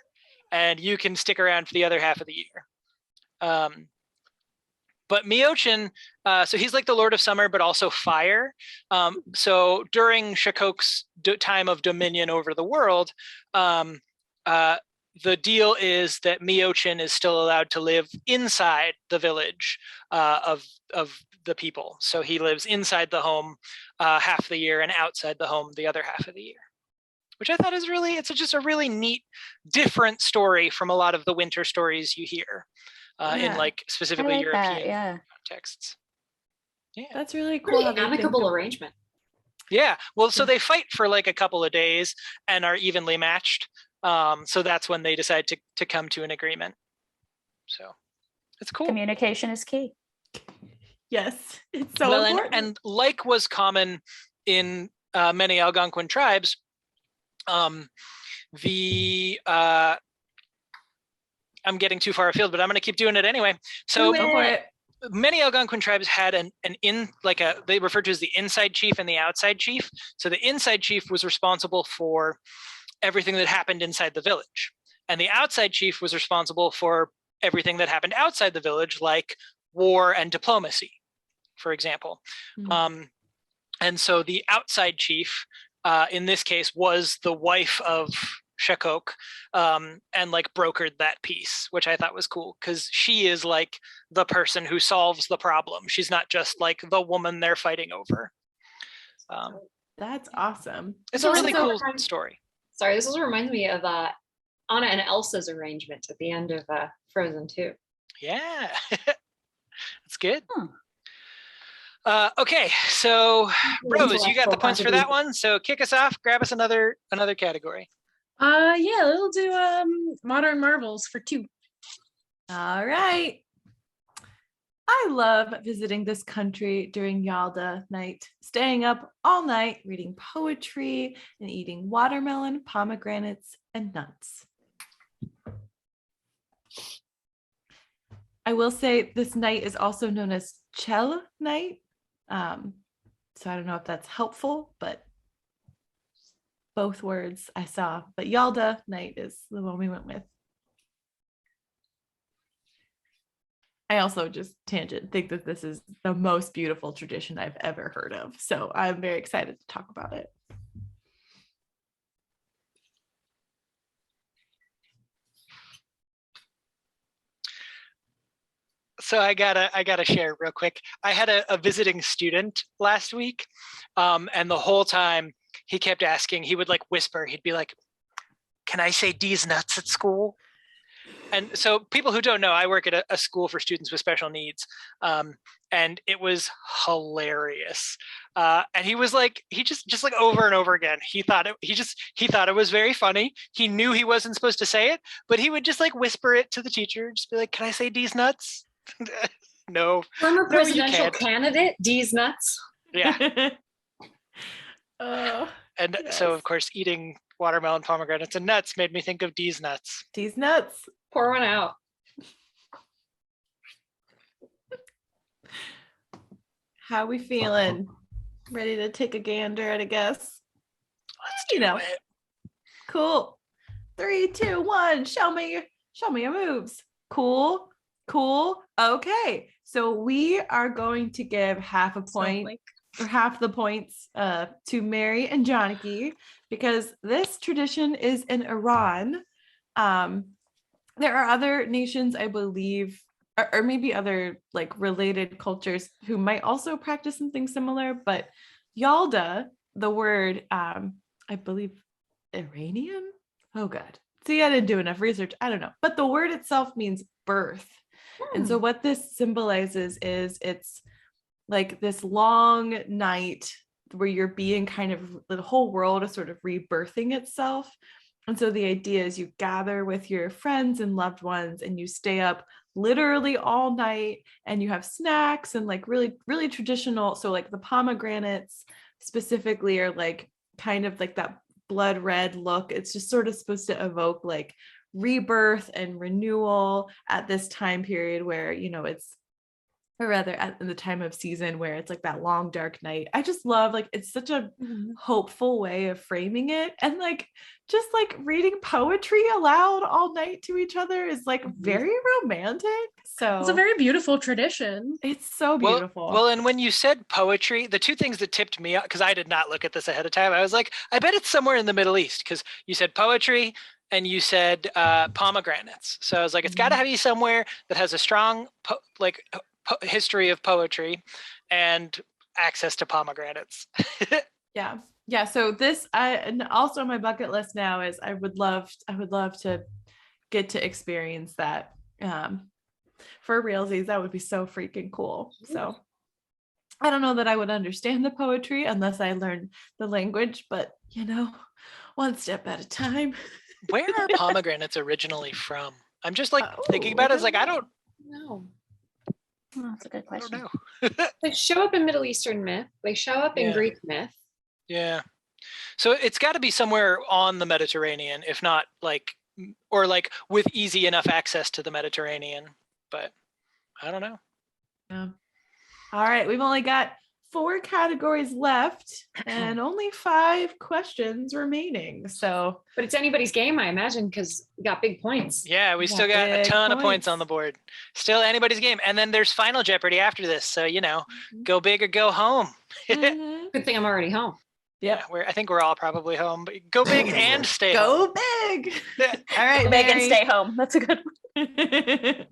and you can stick around for the other half of the year." But Miochin, so he's like the Lord of Summer, but also fire. So during Shakok's time of dominion over the world, the deal is that Miochin is still allowed to live inside the village of the people. So he lives inside the home half the year and outside the home the other half of the year, which I thought is it's just a really neat, different story from a lot of the winter stories you hear in like specifically European contexts. Yeah, that's really cool. Really amicable arrangement. Yeah, well, so they fight for like a couple of days and are evenly matched. So that's when they decide to come to an agreement. So it's cool. Communication is key. Yes, it's so important. And like was common in many Algonquin tribes, I'm getting too far afield, but I'm going to keep doing it anyway. So many Algonquin tribes had they referred to as the inside chief and the outside chief. So the inside chief was responsible for everything that happened inside the village, and the outside chief was responsible for everything that happened outside the village, like war and diplomacy, for example. And so the outside chief, in this case, was the wife of Shakok, and like brokered that peace, which I thought was cool because she is like the person who solves the problem. She's not just like the woman they're fighting over. That's awesome. It's a really cool story. Sorry, this also reminds me of Anna and Elsa's arrangement at the end of Frozen 2. Yeah, that's good. Okay, so Rose, you got the Intellectual points for that contribution. one. So kick us off. Grab us another category. Yeah, we'll do modern marvels for 2. All right. I love visiting this country during Yalda night, staying up all night, reading poetry, and eating watermelon, pomegranates, and nuts. I will say this night is also known as Chel night. So I don't know if that's helpful, but both words I saw. But Yalda night is the one we went with. I also just think that this is the most beautiful tradition I've ever heard of. So I'm very excited to talk about it. So I gotta share real quick. I had a visiting student last week, and the whole time he kept asking. He would like whisper. He'd be like, "Can I say D's nuts at school?" And so people who don't know, I work at a school for students with special needs, and it was hilarious. And he was like, he just like over and over again. He thought it was very funny. He knew he wasn't supposed to say it, but he would just like whisper it to the teacher, just be like, "Can I say D's nuts?" No. Former No, you presidential can't. candidate, D's nuts. Yeah. Oh, And yes. so of course eating watermelon, pomegranates, and nuts made me think of D's nuts. D's nuts. Pour one out. How we feeling? Ready to take a gander at a guess? Let's do it. Cool. 3, 2, 1. Show me your moves. Cool. Okay. So we are going to give half a point or half the points to Mary and Janaki because this tradition is in Iran. There are other nations, I believe, or maybe other like related cultures who might also practice something similar, but Yalda, the word, I believe Iranian. Oh God. See, I didn't do enough research. I don't know. But the word itself means birth. And so what this symbolizes is it's like this long night where you're being kind of, the whole world is sort of rebirthing itself. And so the idea is you gather with your friends and loved ones and you stay up literally all night and you have snacks and like really, really traditional. So like the pomegranates specifically are like kind of like that blood red look. It's just sort of supposed to evoke like rebirth and renewal at this time period where, you know, it's, or rather at the time of season where it's like that long dark night. I just love, like, it's such a hopeful way of framing it. And like just like reading poetry aloud all night to each other is like very romantic. So It's a very beautiful tradition. it's so beautiful. Well, and when you said poetry, the two things that tipped me up, because I did not look at this ahead of time, I was like, I bet it's somewhere in the Middle East, because you said poetry and you said pomegranates. So I was like, it's got to be somewhere that has a strong history of poetry and access to pomegranates. Yeah. So this, and also on my bucket list now is I would love to get to experience that for realsies. That would be so freaking cool. So I don't know that I would understand the poetry unless I learned the language, but you know, one step at a time. Where are pomegranates originally from? I'm just like thinking about it. It's like, I don't know. Oh, that's a good I don't question. know. They show up in Middle Eastern myth. They show up in Yeah. Greek myth. Yeah. So it's got to be somewhere on the Mediterranean, if not like, or like with easy enough access to the Mediterranean, but I don't know. Yeah. All right. We've only got 4 categories left and only 5 questions remaining. So, But it's anybody's game, I imagine, because we got big points. Yeah, we Yeah, still got a big ton of points on points. the board. Still anybody's game. And then there's Final Jeopardy after this. So, you know, go big or go home. mhm. Good thing I'm already home. Yep. I think we're all probably home, but go big and stay home. Go big. All right, Go big and Mary. stay home. That's a good one.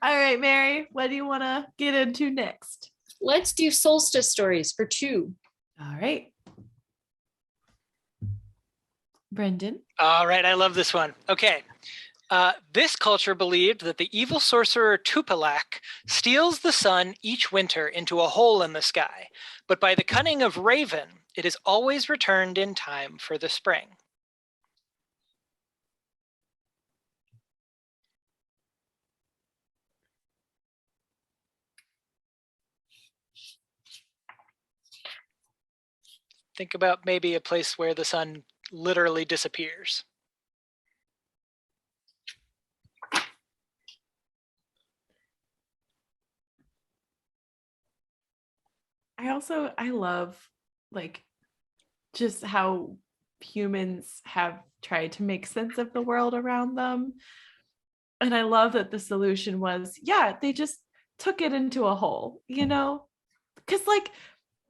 All right, Mary, what do you want to get into next? Let's do solstice stories for 2. All right. Brendan. All right, I love this one. Okay. This culture believed that the evil sorcerer Tupilak steals the sun each winter into a hole in the sky, but by the cunning of Raven, it is always returned in time for the spring. Think about maybe a place where the sun literally disappears. I love like just how humans have tried to make sense of the world around them. And I love that the solution was, yeah, they just took it into a hole, because like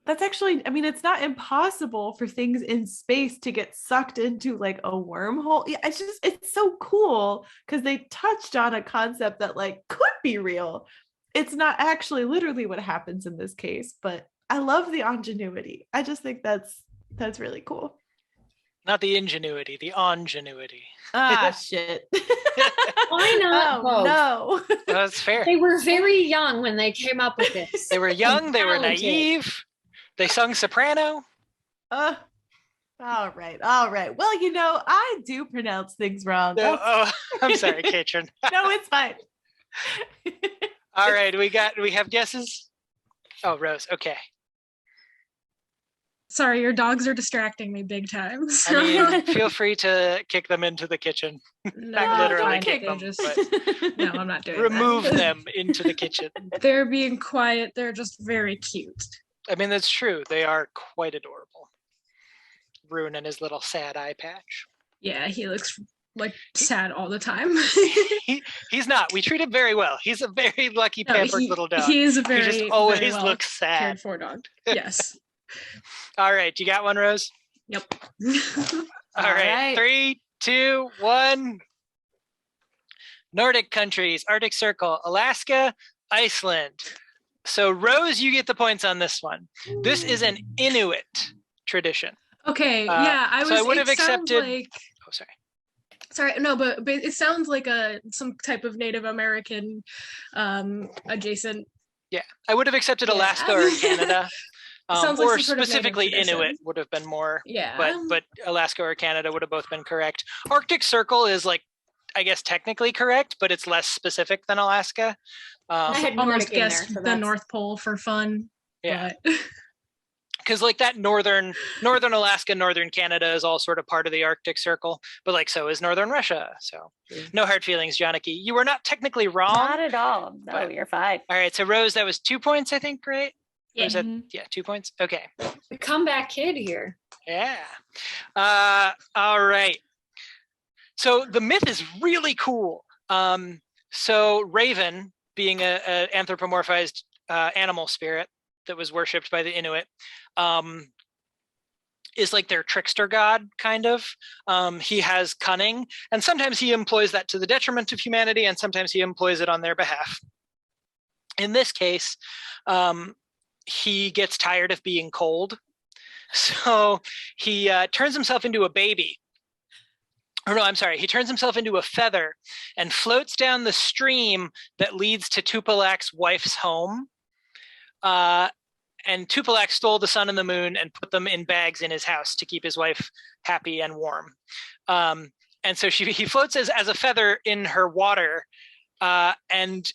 that's actually, I mean, it's not impossible for things in space to get sucked into like a wormhole. Yeah, it's so cool because they touched on a concept that like could be real. It's not actually literally what happens in this case, but I love the ingenuity. I just think that's really cool. Not the ingenuity, the ingenuity. Ah, shit. Why not? Oh, no. That's fair. They were very young when they came up with this. They were young, they were naive, they sung soprano. All right. Well, I do pronounce things wrong. Oh, I'm sorry, Katrin. No, it's fine. All right, we have guesses. Oh, Rose. Okay. Sorry, your dogs are distracting me big time. So. I mean, feel free to kick them into the kitchen. No, Not literally fine, kick they them, just- but No, I'm not doing remove that. them into the kitchen. They're being quiet. They're just very cute. I mean, that's true. They are quite adorable. Rune and his little sad eye patch. Yeah, he looks like sad all the time. He's not. We treat him very well. He's a very lucky, pampered little dog. He is a He very, just always very well looks sad. cared for dog. Yes. All right, you got one, Rose? Yep. All right. 3, 2, 1. Nordic countries, Arctic Circle, Alaska, Iceland. So Rose, you get the points on this one. This is an Inuit tradition. Okay. Yeah, I was. So I would have it sounds accepted. Like, Oh, sorry. sorry, no, but it sounds like some type of Native American adjacent. Yeah, I would have accepted Yeah. Alaska or Canada. Sounds like Or some sort of native specifically tradition. Inuit would have been more. Yeah. But Alaska or Canada would have both been correct. Arctic Circle is like, I guess technically correct, but it's less specific than Alaska. I had almost Nordic in there, guessed so the that's- North Pole for fun. Yeah. But Because like that northern Alaska, northern Canada is all sort of part of the Arctic Circle, but like so is northern Russia. So no hard feelings, Janaki. You were not technically wrong. Not at all. No, but- you're fine. All right, so Rose, that was 2 points, I think, right? Or Yeah. is that, yeah, 2 points. Okay. The comeback kid here. Yeah. All right. So the myth is really cool. So Raven, being an anthropomorphized animal spirit that was worshipped by the Inuit, is like their trickster god, kind of. He has cunning, and sometimes he employs that to the detriment of humanity, and sometimes he employs it on their behalf. In this case, he gets tired of being cold. So he turns himself into a baby. Or no, I'm sorry. He turns himself into a feather and floats down the stream that leads to Tupilak's wife's home. And Tupilak stole the sun and the moon and put them in bags in his house to keep his wife happy and warm. And so he floats as a feather in her water and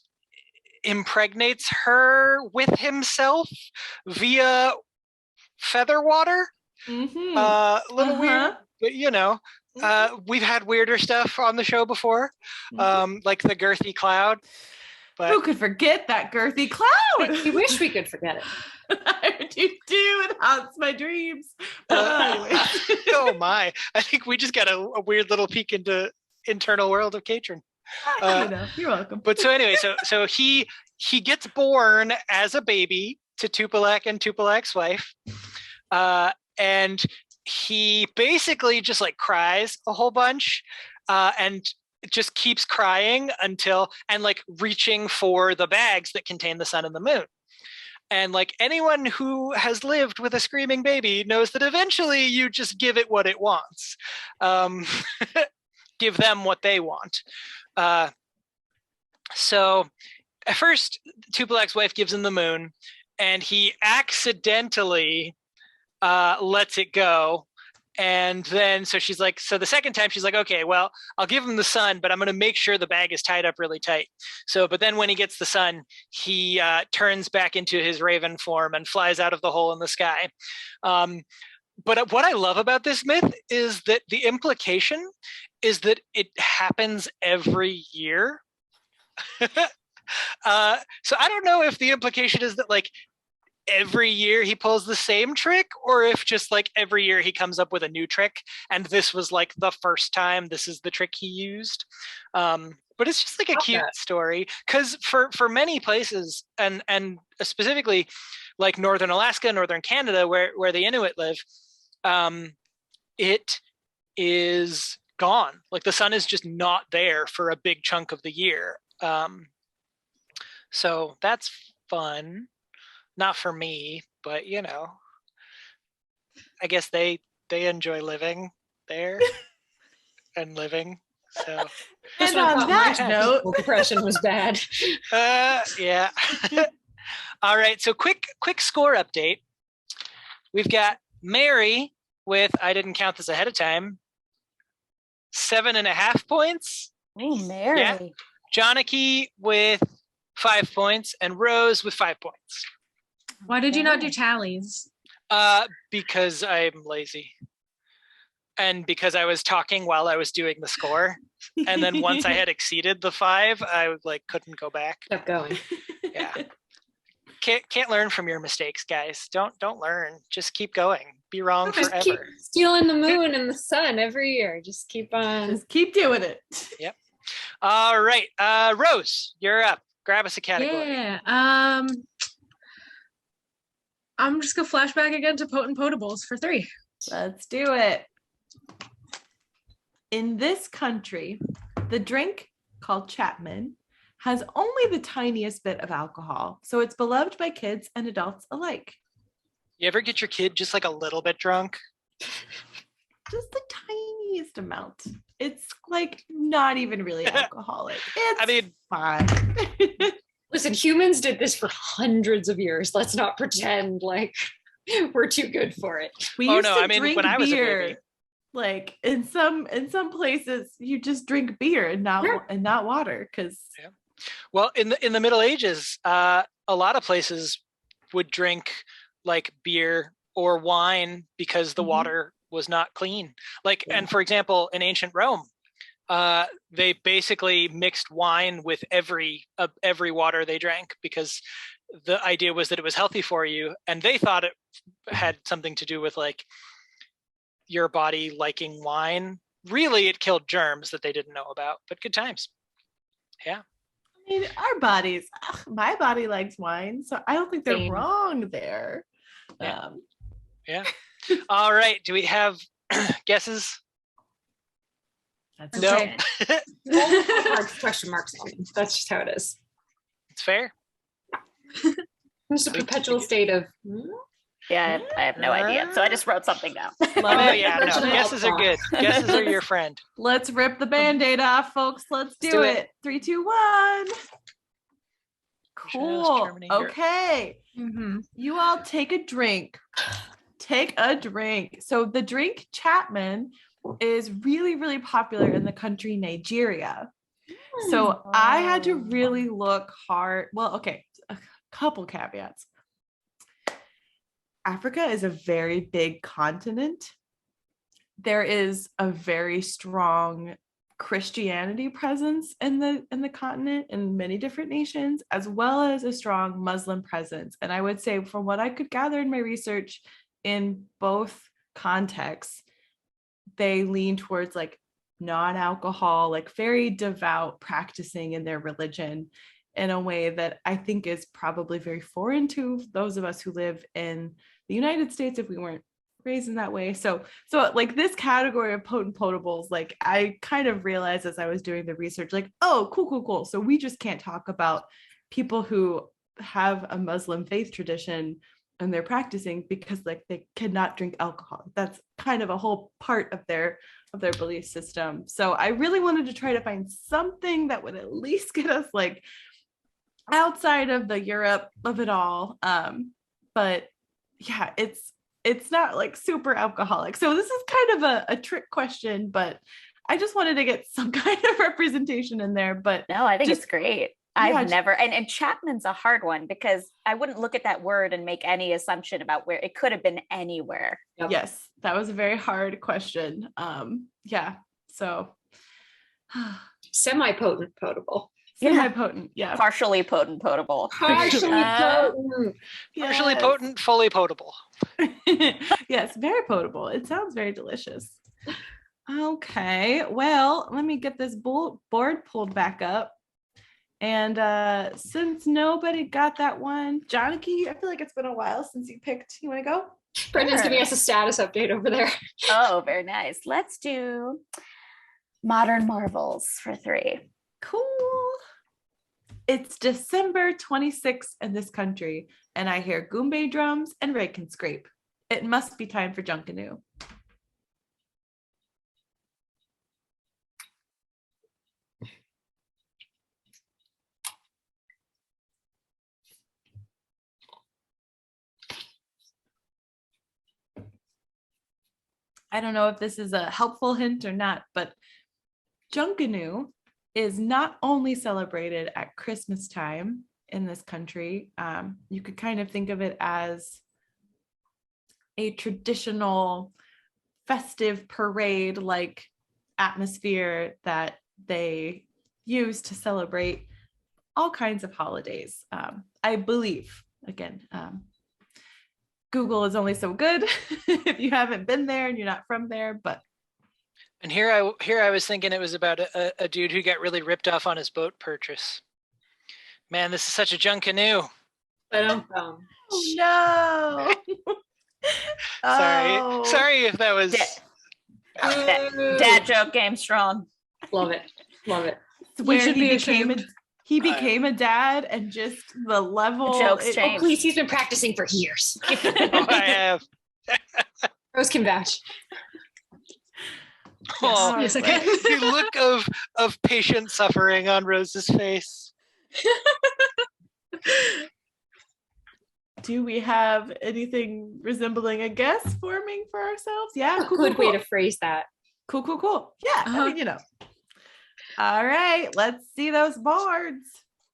impregnates her with himself via feather water. Mm-hmm. A little weird, but we've had weirder stuff on the show before, like the girthy cloud. But who could forget that girthy cloud? We wish we could forget it. I do. It haunts my dreams. Anyways. Oh my! I think we just got a weird little peek into internal world of Katrin. You're welcome. But so anyway, so he gets born as a baby to Tupilak and Tupilak's wife, and he basically just like cries a whole bunch, and just keeps crying until and like reaching for the bags that contain the sun and the moon. And like anyone who has lived with a screaming baby knows that eventually you just give it what it wants. give them what they want. So at first, Tupilak's wife gives him the moon, and he accidentally lets it go. And then, so she's like, so the second time she's like, okay, well, I'll give him the sun, but I'm going to make sure the bag is tied up really tight. So, but then when he gets the sun, he turns back into his raven form and flies out of the hole in the sky. But what I love about this myth is that the implication is that it happens every year. So I don't know if the implication is that like every year he pulls the same trick, or if just like every year he comes up with a new trick and this was like the first time this is the trick he used. But it's just like a cute story, because for many places, and specifically like northern Alaska, northern Canada, where the Inuit live, it is gone. Like the sun is just not there for a big chunk of the year. So that's fun. Not for me, but you know, I guess they enjoy living there and living. So, and on that note, depression was bad. Yeah. All right. So quick score update. We've got Mary with, I didn't count this ahead of time, 7.5 points. Oh, Mary. Yeah. Janaki with 5 points, and Rose with 5 points. Why did you not do tallies? Because I'm lazy. And because I was talking while I was doing the score. And then once I had exceeded the 5, I like couldn't go back. Kept going. Yeah. Can't learn from your mistakes, guys. Don't learn. Just keep going. Be wrong Just forever. keep stealing the moon and the sun every year. Just keep on. Just keep doing it. Yep. All right. Rose, you're up. Grab us a category. Yeah. I'm just gonna flash back again to potent potables for 3. Let's do it. In this country, the drink called Chapman has only the tiniest bit of alcohol, so it's beloved by kids and adults alike. You ever get your kid just like a little bit drunk? Just the tiniest amount. It's like not even really alcoholic. It's fine. Listen, humans did this for hundreds of years. Let's not pretend like we're too good for it. We used to drink when I was beer. A baby. Like in some places, you just drink beer and not water, because. Yeah. Well, in the Middle Ages, a lot of places would drink like beer or wine because the water was not clean. Like, and for example, in ancient Rome, they basically mixed wine with every water they drank, because the idea was that it was healthy for you, and they thought it had something to do with like your body liking wine. Really, it killed germs that they didn't know about, but good times. Yeah. I mean, our bodies, my body likes wine, so I don't think they're wrong there. Yeah. Yeah. All right. Do we have guesses? That's no. Okay. Question marks on them. That's just how it is. It's fair. It's a perpetual state of. Yeah, I have no idea. So I just wrote something down. Yeah, no. Guesses are good. Guesses are your friend. Let's rip the Band-Aid off, folks. Let's do it. 3, 2, 1. Cool. Okay. You all take a drink. Take a drink. So the drink Chapman is really, really popular in the country Nigeria. So I had to really look hard. Well, okay, a couple caveats. Africa is a very big continent. There is a very strong Christianity presence in the continent in many different nations, as well as a strong Muslim presence. And I would say, from what I could gather in my research, in both contexts, they lean towards like non-alcohol, like very devout practicing in their religion in a way that I think is probably very foreign to those of us who live in the United States if we weren't raised in that way. So like this category of potent potables, like I kind of realized as I was doing the research, like, oh, cool. So we just can't talk about people who have a Muslim faith tradition and they're practicing because like they cannot drink alcohol. That's kind of a whole part of their of their belief system. So I really wanted to try to find something that would at least get us like outside of the Europe of it all. But yeah, it's not like super alcoholic. So this is kind of a trick question, but I just wanted to get some kind of representation in there. But no, I think it's great. I've yeah, never, and Chapman's a hard one because I wouldn't look at that word and make any assumption about where it could have been anywhere. Yep. yes, that was a very hard question. Yeah, so Semi-potent potable. semi-potent, yeah. Partially potent potable. Partially potent. Partially Yes. potent, fully potable. Yes, very potable. It sounds very delicious. Okay, well, let me get this board pulled back up. And since nobody got that one, Janaki, I feel like it's been a while since you picked. You want to go? Brendan's giving us a status update over there. Oh, very nice. Let's do Modern Marvels for 3. Cool. It's December 26th in this country, and I hear Goombay drums and rake scrape. It must be time for Junkanoo. I don't know if this is a helpful hint or not, but Junkanoo is not only celebrated at Christmas time in this country. You could kind of think of it as a traditional festive parade like atmosphere that they use to celebrate all kinds of holidays. I believe, again, Google is only so good if you haven't been there and you're not from there, but And here I was thinking it was about a dude who got really ripped off on his boat purchase. Man, this is such a junk canoe. oh no. Oh. Sorry if that was Dad joke game strong. Love it. Love it. Where should he be became ashamed. became a dad, and just the level Jokes it- change. Oh, please, he's been practicing for years. Oh, I have. Rose can vouch. Oh, Yes, I can. the look of patient suffering on Rose's face. Do we have anything resembling a guess forming for ourselves? Yeah, cool, Good cool, way cool. to phrase that. Cool. Yeah, I mean, All right, let's see those boards.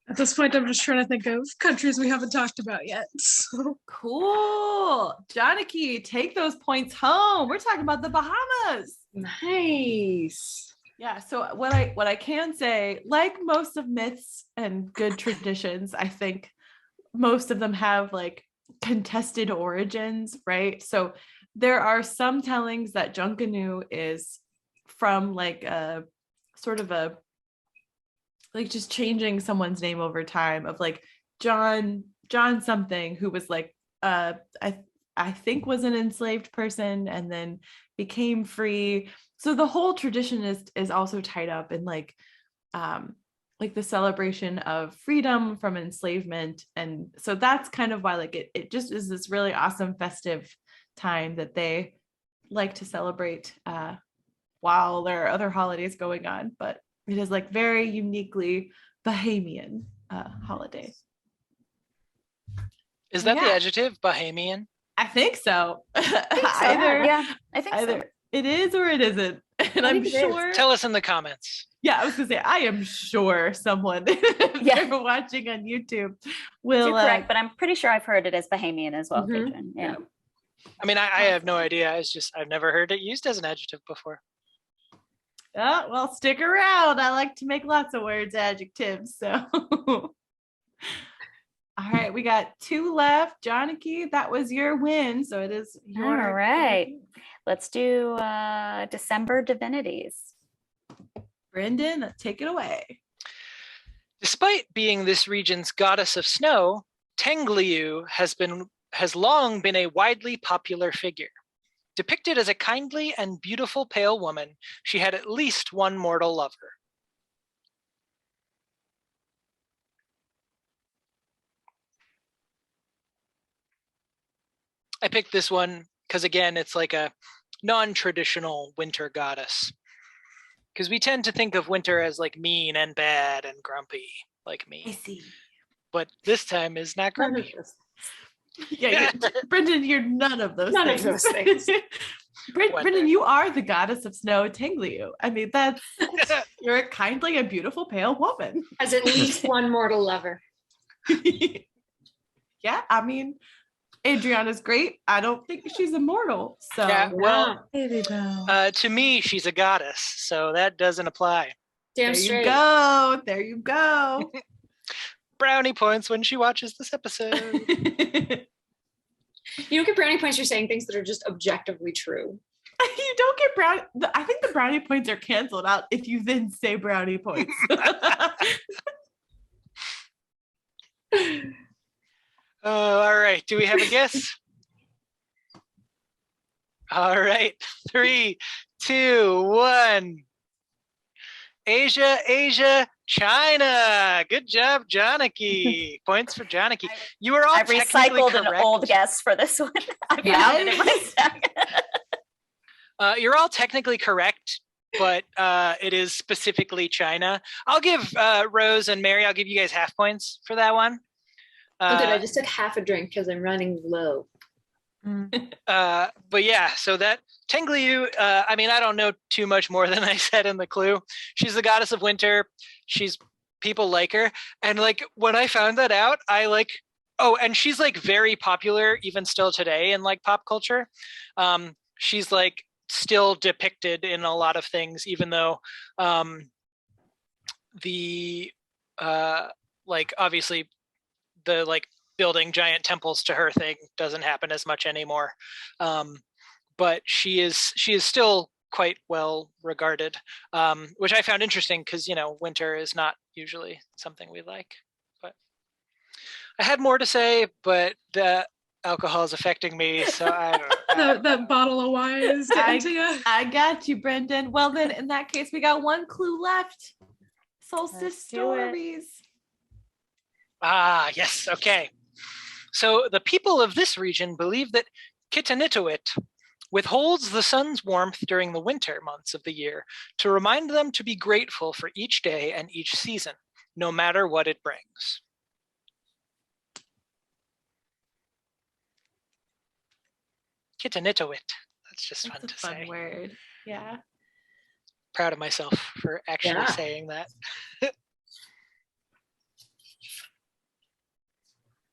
At this point, I'm just trying to think of countries we haven't talked about yet. So. Cool. Janaki, take those points home. We're talking about the Bahamas. Nice. Yeah, so what I can say, like most of myths and good traditions, I think most of them have like contested origins, right? So there are some tellings that Junkanoo is from like a sort of a like just changing someone's name over time of like John something who was like I think was an enslaved person and then became free. So the whole tradition is also tied up in like the celebration of freedom from enslavement. And so that's kind of why like it just is this really awesome festive time that they like to celebrate while there are other holidays going on. But it is like very uniquely Bahamian holiday. Is that the Yeah. adjective, Bahamian? I think so. Yeah, I think so. Either it is or it isn't. And I'm think it is. sure. Tell us in the comments. Yeah, I was gonna say I am sure someone Yeah. they're watching on YouTube will You're correct, but I'm pretty sure I've heard it as Bahamian as well, Mhm. Katrin. Yeah. I mean, I have no idea. I've never heard it used as an adjective before. Oh, well, stick around. I like to make lots of words adjectives. So all right, we got 2 left. Janaki, that was your win. So it is your All right. Let's do December divinities. Brendan, take it away. Despite being this region's goddess of snow, Tengliu has long been a widely popular figure. Depicted as a kindly and beautiful pale woman, she had at least one mortal lover. I picked this one because, again, it's like a non-traditional winter goddess. Because we tend to think of winter as like mean and bad and grumpy, like I me. see. But this time is not grumpy. Yeah, Brendan, you're none of those None of things. those things. Brendan, you are the goddess of snow, Tengliu. I mean, you're a kindly and beautiful pale woman. Has at least one mortal lover. Yeah, I mean, Adriana's great. I don't think she's immortal. So Yeah, well, Baby Bell. to me, she's a goddess, so that doesn't apply. Damn there straight. you go. There you go. Brownie points when she watches this episode. You don't get brownie points for saying things that are just objectively true. You don't get brownie. I think the brownie points are canceled out if you then say brownie points. All right. Do we have a guess? All right. 3, 2, 1. Asia, China. Good job, Janaki. Points for Janaki. You were all I technically recycled an correct. old guess for this one. I found it in my Yes. stack. You're all technically correct, but it is specifically China. I'll give Rose and Mary, I'll give you guys half points for that one. Oh, good. I just took half a drink because I'm running low. But yeah, so that Tengliu, I mean, I don't know too much more than I said in the clue. She's the goddess of winter. People like her. And like, when I found that out, and she's like very popular even still today in like pop culture. She's like still depicted in a lot of things, even though like obviously the like building giant temples to her thing doesn't happen as much anymore. But she is still quite well regarded, which I found interesting because, winter is not usually something we like. But I had more to say, but the alcohol is affecting me, so I don't know. That bottle of wine is getting to you. I got you, Brendan. Well, then in that case, we got one clue left. Solstice Let's do it. stories. Ah, yes. Okay. So the people of this region believe that Kitanituit withholds the sun's warmth during the winter months of the year to remind them to be grateful for each day and each season, no matter what it brings. Kitanituit. That's just That's fun a to fun say. word. Yeah. Proud of myself for actually Yeah. saying that.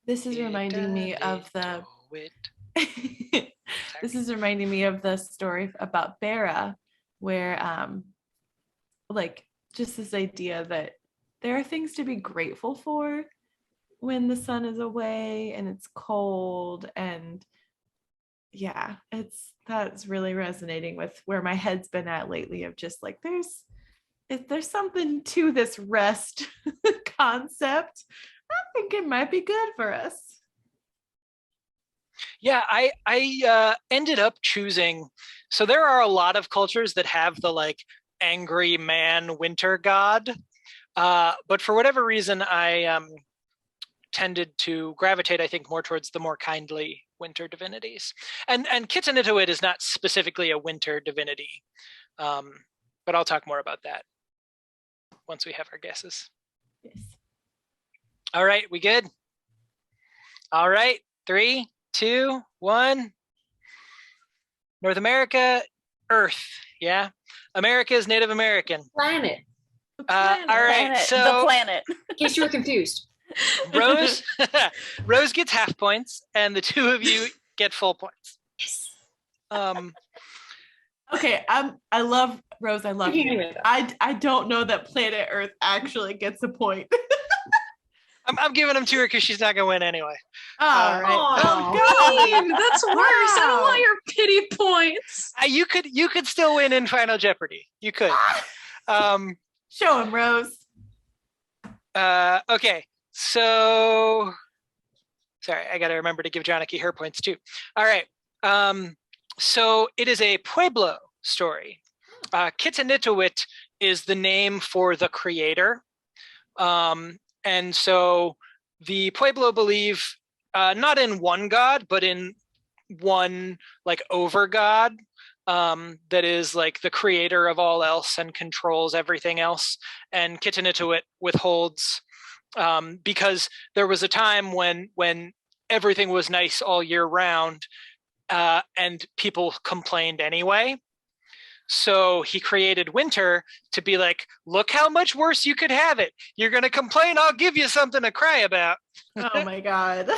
This is reminding me of the Kitanituit. this is reminding me of the story about Bera, where like just this idea that there are things to be grateful for when the sun is away and it's cold, and yeah, that's really resonating with where my head's been at lately, of just like there's something to this rest concept. I think it might be good for us. Yeah, I ended up choosing. So there are a lot of cultures that have the like angry man winter god, but for whatever reason, I tended to gravitate, I think, more towards the more kindly winter divinities. And Kitanituit is not specifically a winter divinity, but I'll talk more about that once we have our guesses. Yes. All right, we good? All right, 3, 2, 1. North America, Earth. Yeah, America is Native American. Planet. All right, Planet, so the planet. In case you were confused. Rose, Rose gets half points, and the two of you get full points. Okay, I love Rose. I love Continue you. with it. I don't know that planet Earth actually gets a point. I'm giving them to her because she's not gonna win anyway. All right. Aw. Mean, that's worse. I don't want your pity points. You could still win in Final Jeopardy. You could. Show him, Rose. Okay, so sorry, I got to remember to give Janaki her points too. All right. So it is a Pueblo story. Kitanituit is the name for the creator. And so the Pueblo believe not in one god, but in one like over god. that is like the creator of all else and controls everything else. And Kitanituit withholds because there was a time when everything was nice all year round, and people complained anyway. So he created winter to be like, look how much worse you could have it. You're going to complain, I'll give you something to cry about. Oh my God.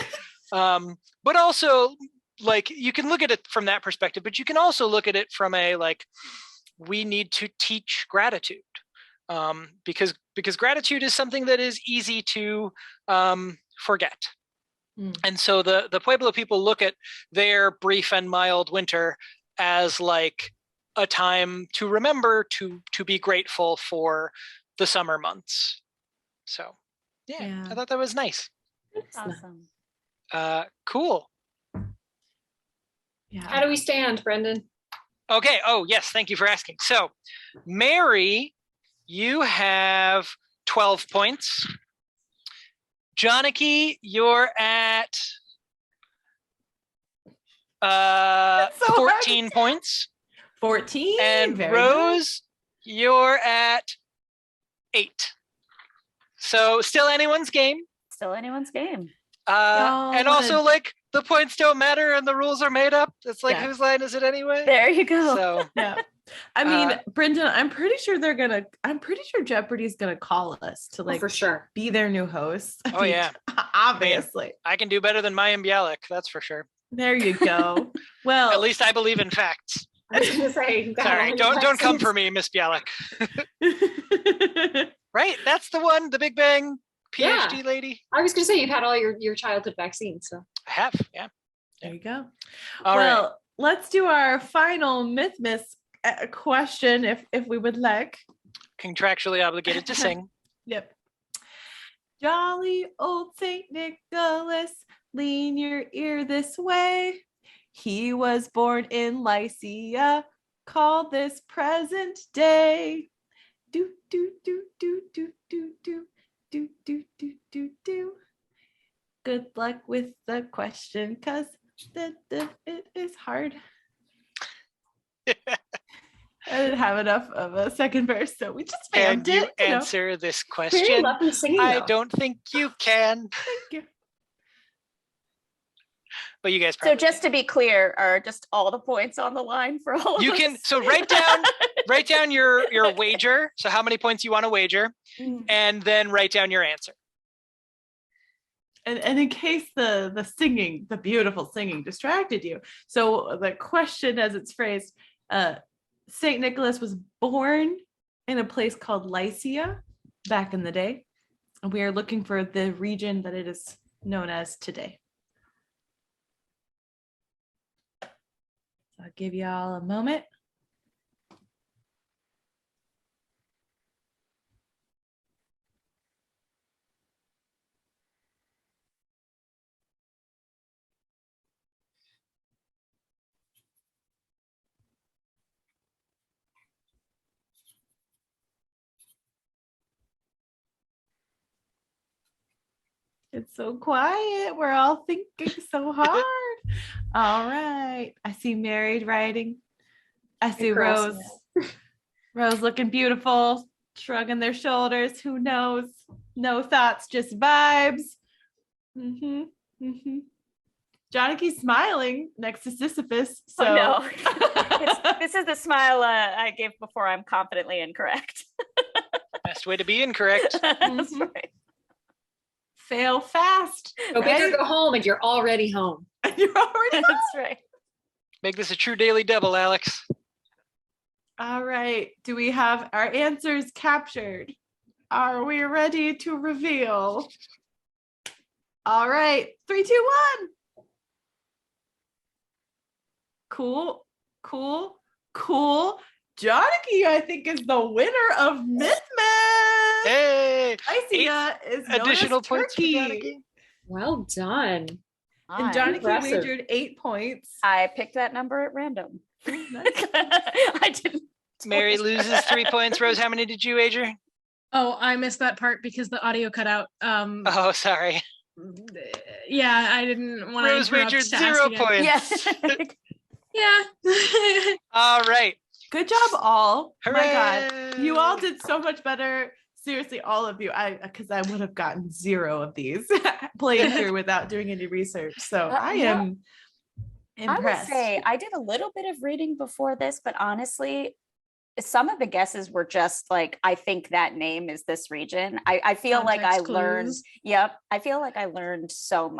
But also, like, you can look at it from that perspective, but you can also look at it from a, like, we need to teach gratitude. Because gratitude is something that is easy to forget. And so the Pueblo people look at their brief and mild winter as like a time to remember to be grateful for the summer months. So yeah. I thought that was nice. Awesome. Cool. Yeah. How do we stand, Brendan? Okay. Oh, yes. Thank you for asking. So, Mary, you have 12 points. Janaki, you're at 14 points. 14. And Very Rose, you're at 8. So still anyone's game. Still anyone's game. And also, like, the points don't matter and the rules are made up. It's like, whose line is it anyway? There you go. So yeah. I mean, Brendan, I'm pretty sure Jeopardy's gonna call us to like for sure be their new host. Oh yeah. Obviously. I can do better than Mayim Bialik, that's for sure. There you go. Well, at least I believe in facts. I was gonna say, sorry, don't come for me, Miss Bialik. Right? That's the one, the Big Bang PhD lady. I was gonna say you've had all your childhood vaccines, so I have, yeah. There you go. All well, right. Let's do our final myth question if we would like. Contractually obligated to sing. Yep. Jolly old Saint Nicholas, lean your ear this way. He was born in Lycia, called this present day. Do do do do do do do do do do do do. Good luck with the question, cause it is hard. I didn't have enough of a second verse, so we just can spammed you it. answer this question? I don't think you can. Thank you. But you guys probably. So just to be clear, are just all the points on the line for all of you us? Can so write down your wager. So how many points you want to wager, and then write down your answer. And in case the singing, the beautiful singing distracted you. So the question as it's phrased, St. Nicholas was born in a place called Lycia back in the day. And we are looking for the region that it is known as today. So I'll give you all a moment. It's so quiet. We're all thinking so hard. All right. I see Mary writing. I see Rose. Rose looking beautiful, shrugging their shoulders. Who knows? No thoughts, just vibes. Janaki's smiling next to Sisyphus. So no. This is the smile I gave before I'm confidently incorrect. Best way to be incorrect. That's right. Fail fast. Go big or go home, and you're already home. You're already home. That's right. Make this a true daily double, Alex. All right. Do we have our answers captured? Are we ready to reveal? All right. 3, 2, 1. Cool. Cool. Cool. Janaki, I think, is the winner of Mythmas. Hey! Lycia is additional points for Janaki. Well done. And Janaki wagered 8 points. I picked that number at random. I didn't. Mary loses 3 points. Rose, how many did you wager? Oh, I missed that part because the audio cut out. Oh, sorry. Yeah, I didn't want to. Rose wagered 0 points. Yeah. Yeah. All right. Good job, all. Hooray. My God, you all did so much better. Seriously, all of you. Because I would have gotten 0 of these playing through without doing any research. So I am impressed. I would say I did a little bit of reading before this, but honestly, some of the guesses were just like, I think that name is this region. I feel like I Context learned, clues. I feel like I learned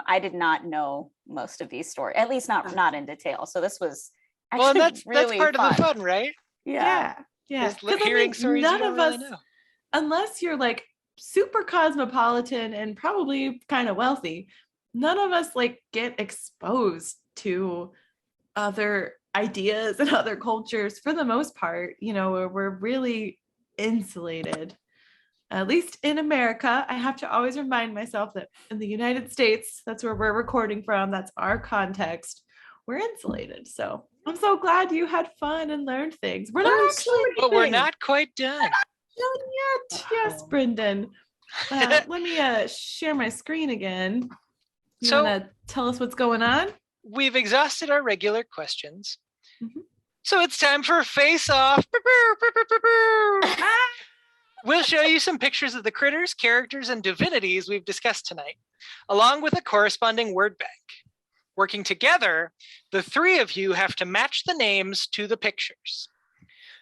I did not know most of these stories, at least not in detail. So this was Well, actually and that's really part fun. of the fun, right? Yeah. Is 'Cause, I hearing mean, stories you none don't of really us, know. unless you're like super cosmopolitan and probably kind of wealthy, none of us like get exposed to other ideas and other cultures for the most part. You know, we're really insulated. At least in America, I have to always remind myself that in the United States, that's where we're recording from, that's our context, we're insulated. So I'm so glad you had fun and learned things. We're not actually, But we're not quite done. done yet. Yes, Brendan. Let me share my screen again. You So- want to tell us what's going on? We've exhausted our regular questions. Mhm. So it's time for Face Off. We'll show you some pictures of the critters, characters, and divinities we've discussed tonight, along with a corresponding word bank. Working together, the 3 of you have to match the names to the pictures.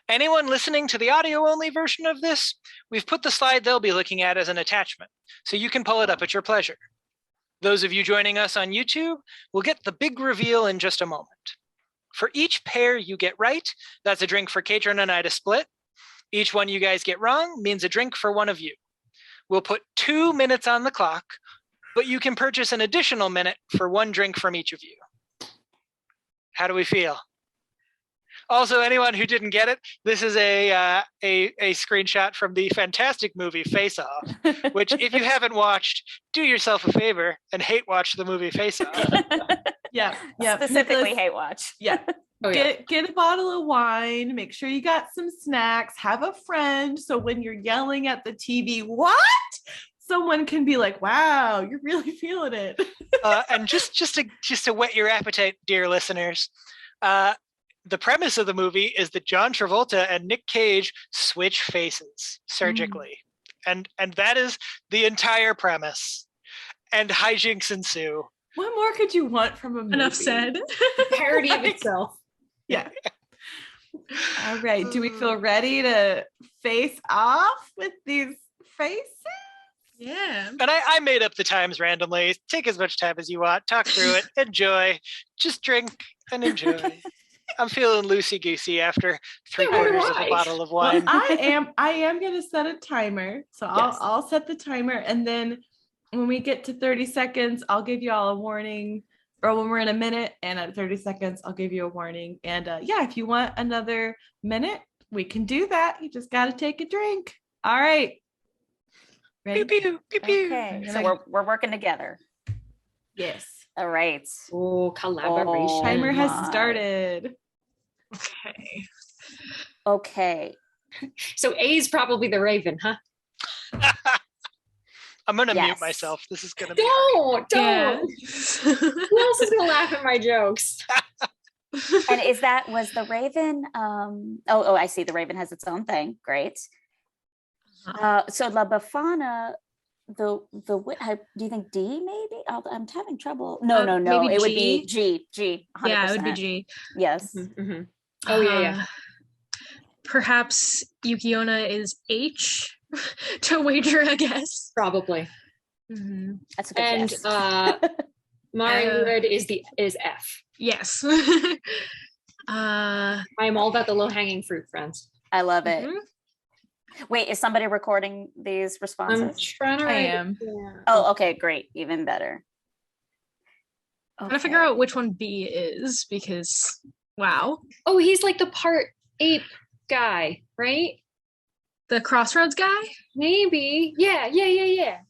Anyone listening to the audio-only version of this, we've put the slide they'll be looking at as an attachment, so you can pull it up at your pleasure. Those of you joining us on YouTube will get the big reveal in just a moment. For each pair you get right, that's a drink for Katrin and I to split. Each one you guys get wrong means a drink for one of you. We'll put 2 minutes on the clock, but you can purchase an additional minute for 1 drink from each of you. How do we feel? Also, anyone who didn't get it, this is a screenshot from the fantastic movie Face Off, which if you haven't watched, do yourself a favor and hate watch the movie Face Off. Yeah. Specifically Nicholas, hate watch. yeah. Oh, yeah. Get a bottle of wine, make sure you got some snacks, have a friend. So when you're yelling at the TV, what? Someone can be like, wow, you're really feeling it. And just to whet your appetite, dear listeners, the premise of the movie is that John Travolta and Nick Cage switch faces surgically. And that is the entire premise. And hijinks ensue. What more could you want from a movie? Enough said. Parody of itself. Yeah. All right. Do we feel ready to face off with these faces? Yeah. And I made up the times randomly. Take as much time as you want. Talk through it. Enjoy. Just drink and enjoy. I'm feeling loosey-goosey after 3/4 of a bottle of Well, wine. I am gonna set a timer. So Yes. I'll set the timer, and then when we get to 30 seconds, I'll give you all a warning. Or when we're in a minute and at 30 seconds, I'll give you a warning. And yeah, if you want another minute, we can do that. You just got to take a drink. All right. Ready? Pew, pew, pew, pew. Okay, so we're working together. Yes. All right. Oh, collaboration. Oh, Timer has my. started. Okay. Okay. So A is probably the Raven, huh? I'm going to mute Yes. myself. This is going to be Don't. Yeah. Who else is gonna laugh at my jokes? And was the Raven? I see. The Raven has its own thing. Great. So La Befana, do you think D maybe? I'm having trouble. No. Maybe It would G? be G. 100%. Yeah, it would be G. Yes. Mm-hmm. Oh, yeah. Perhaps Yukiona is H to wager a guess. Probably. Mhm. That's a good And guess. Mariwood is F. Yes. I am all about the low-hanging fruit, friends. I love it. Mhm. Wait, is somebody recording these I'm responses? trying to I write. am. Yeah. Oh, okay, great. Even better. I'm trying to figure out which one B is because, wow. Oh, he's like the part ape guy, right? The Crossroads guy? Maybe. Yeah.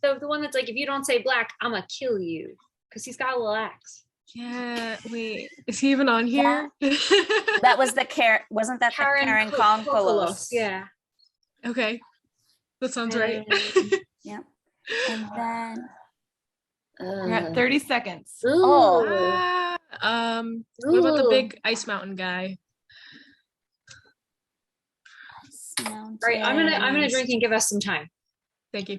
The one that's like, if you don't say black, I'm gonna kill you. Because he's got a little axe. Yeah, wait. Is he even on here? That was the wasn't that the Karen Concolos? Yeah. Okay. That sounds right. Yeah. And then You're at 30 seconds. Oh. What about the big ice mountain guy? Right, I'm gonna drink and give us some time. Thank you.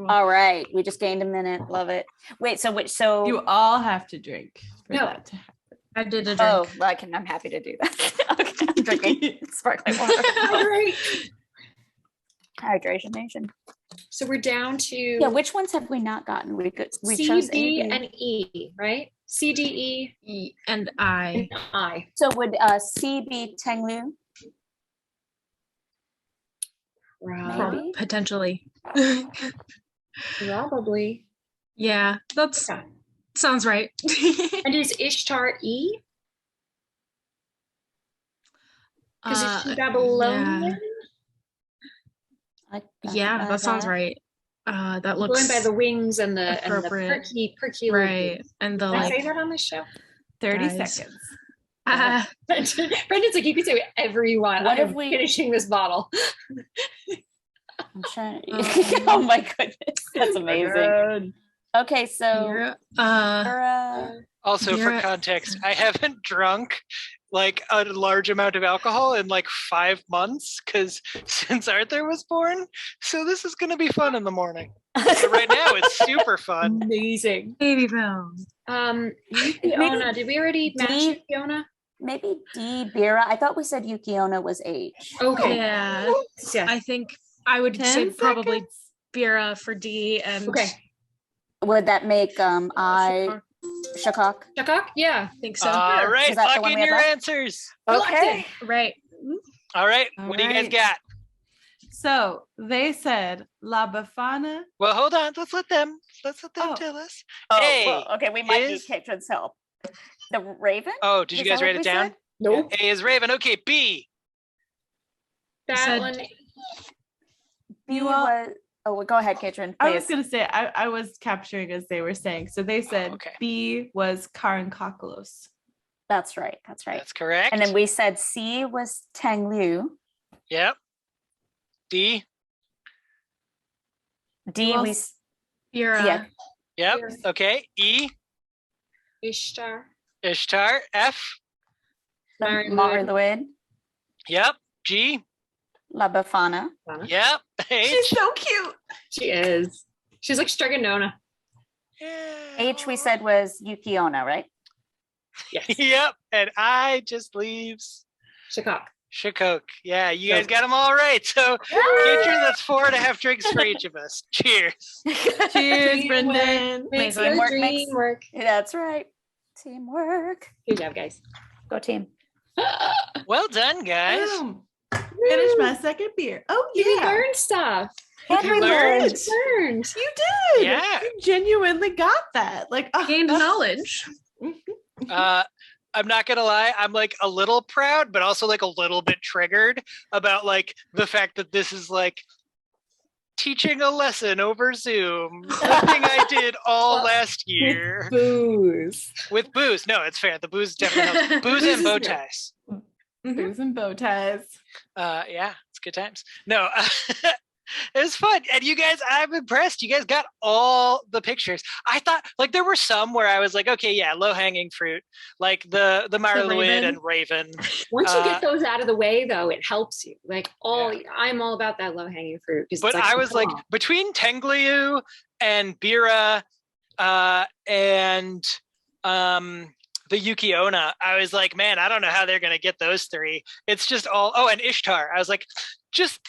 All right, we just gained a minute. Love it. Wait, so You all have to drink for No. that to happen. I did a drink. oh, well, I'm happy to do that. Okay, I'm drinking sparkling water. All right. Hydration nation. So we're down to Yeah, which ones have we not gotten? We C, chose B, A, B. and E, right? C, D, E and I. and I. So would C be Tenglu? Maybe? Potentially. Probably. Yeah, that's Yeah. sounds right. And is Ishtar E? Because is she Babylonian? Yeah, that sounds right. That looks Going by the wings and the appropriate. perky right. And the Did I say like that on this show? 30 Guys. seconds. Brendan's like, you can say whatever you want. What I'm if we- finishing this bottle? I'm trying. Oh my goodness, that's amazing. Okay, so Vera, Also, for Vera- context, I haven't drunk like a large amount of alcohol in like 5 months because since Arthur was born. So this is going to be fun in the morning. So right now, it's super fun. Amazing. baby pounds. Yukiona, did we already match D- Yukiona? maybe D Bira. I thought we said Yukiona was H. Okay. Yeah, Yeah. I think I would 10 say probably seconds? Bira for D and Okay. Would that make I Shakak? Shakak? Yeah. I think so. All right, Is that the lock one in we have your left? answers. Okay. Right. All right, All what do you guys right. got? So they said La Befana. Well, hold on. Let's let them Oh. tell us. Oh, A well, okay, we might is- need Katrin's help. The Raven? Oh, did you Is guys that what write it we down? said? Nope. A is Raven. Okay, B. That said- one. B You all- was. Oh, well, go ahead, Katrin. I was Please. gonna say I was capturing as they were saying. So they said okay. B was Karen Kokolos. That's right. That's right. That's correct. And then we said C was Tang Liu. Yep. D. D Who we. else? Bira. Yeah. Yep. Here. Okay. E. Ishtar. Ishtar. F. Mary Marluid. Yep. G. La Befana. Yep. H. She's so cute. She is. She's like Stregonona. H we said was Yukiona, right? Yes. Yep. And I just leaves Shakak. Shakok. Yeah, you guys got them all right. So, Katrin, that's 4.5 drinks for each of us. Cheers. Cheers, Teamwork. Brendan. Makes Amazing. the Work dream makes- work. That's right. Teamwork. Good job, guys. Go team. Well done, guys. Boom. Finish my second beer. Oh We yeah, learned stuff. And You we learned. learned. Learned. you did. Yeah. You genuinely got that. Like Gained knowledge. I'm not gonna lie, I'm like a little proud, but also like a little bit triggered about like the fact that this is like teaching a lesson over Zoom. The thing I did all last year Booze. with booze. No, it's fair. The booze definitely helps. Booze Booze and is bow good. ties. Booze and bow ties. Yeah, it's good times. No, it was fun. And you guys, I'm impressed. You guys got all the pictures. I thought like there were some where I was like, okay, yeah, low hanging fruit, like the Marluid Raven. and Raven. Once you get those out of the way, though, it helps you. Like Yeah. I'm all about that low hanging fruit. 'Cause But it's I was come like on. between Tengliu and Bira and the Yukiona, I was like, man, I don't know how they're gonna get those three. It's just all and Ishtar. I was like, just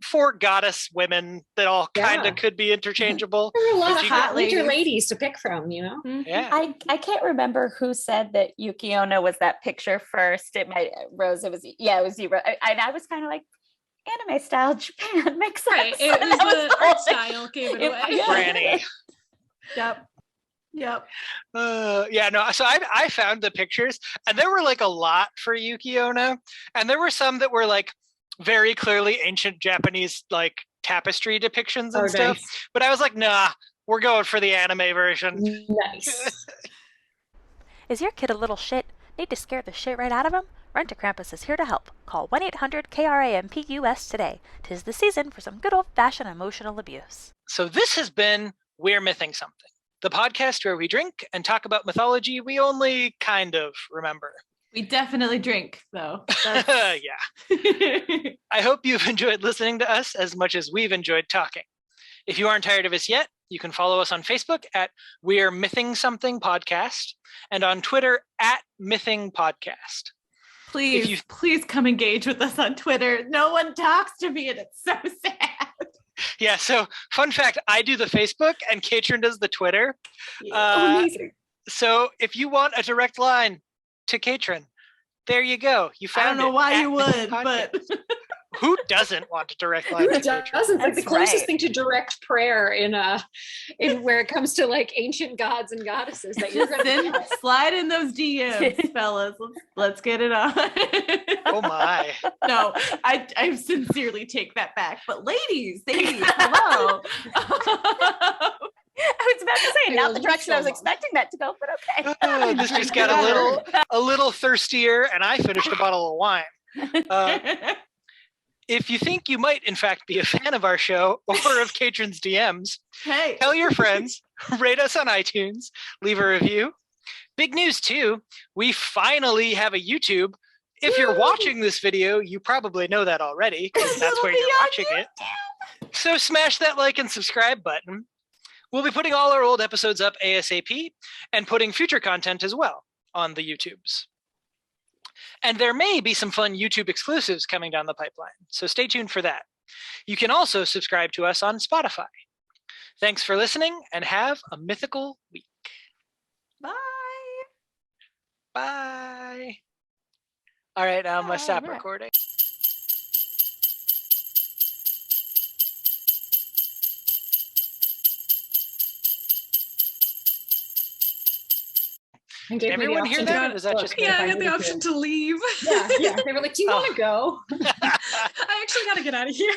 four goddess women that all kind Yeah. of could be interchangeable. there were a lot But of you hot got- winter ladies. ladies to pick from, you know? Yeah. I can't remember who said that Yukiona was that picture first. It might Rose. It was you. And I was kind of like anime style Japan makes sense. Right. It And was I the all art like, style gave it it- away. yeah. Granny. Yep. Yep. Yeah, no. So I found the pictures, and there were like a lot for Yukiona, and there were some that were like very clearly ancient Japanese like tapestry depictions and stuff. But I was like, nah, we're going for the anime version. Nice. Is your kid a little shit? Need to scare the shit right out of him? Rent a Krampus is here to help. Call 1-800-KRAMPUS today. 'Tis the season for some good old-fashioned emotional abuse. So this has been We're Mything Something. the podcast where we drink and talk about mythology we only kind of remember. We definitely drink, though. Yeah. I hope you've enjoyed listening to us as much as we've enjoyed talking. If you aren't tired of us yet, you can follow us on Facebook at We're Mything Something Podcast and on Twitter at Mything Podcast. Please come engage with us on Twitter. No one talks to me and it's so sad. Yeah, so fun fact, I do the Facebook and Katrin does the Twitter. Amazing. So if you want a direct line to Katrin, there you go. You found it. I don't know why you would, Podcast. but who doesn't want a direct line Who to Katrin? doesn't? Like the That's closest right. thing to direct prayer in where it comes to like ancient gods and goddesses that you're gonna slide in those DMs, fellas. Let's get it on. Oh my. No, I sincerely take that back. But ladies, hello. I was about to say, not the It direction I was so long. expecting that to go, but okay. Oh, this just got a little thirstier, and I finished a bottle of wine. If you think you might, in fact, be a fan of our show or of Katrin's DMs, Hey, tell your friends, rate us on iTunes, leave a review. Big news, too. We finally have a YouTube. If you're watching this video, you probably know that already, because that's where It'll you're be on watching it. So smash that like and subscribe button. We'll be putting all our old episodes up ASAP and putting future content as well on the YouTubes. And there may be some fun YouTube exclusives coming down the pipeline, so stay tuned for that. You can also subscribe to us on Spotify. Thanks for listening and have a mythical week. bye. Bye. All right, I'm going to stop All right. recording. And Did gave me the everyone hear option that? to- Or was that just me? Yeah, I I got the needed option to leave. Yeah. They were like, "Do you want to go?" I actually got to get out of here.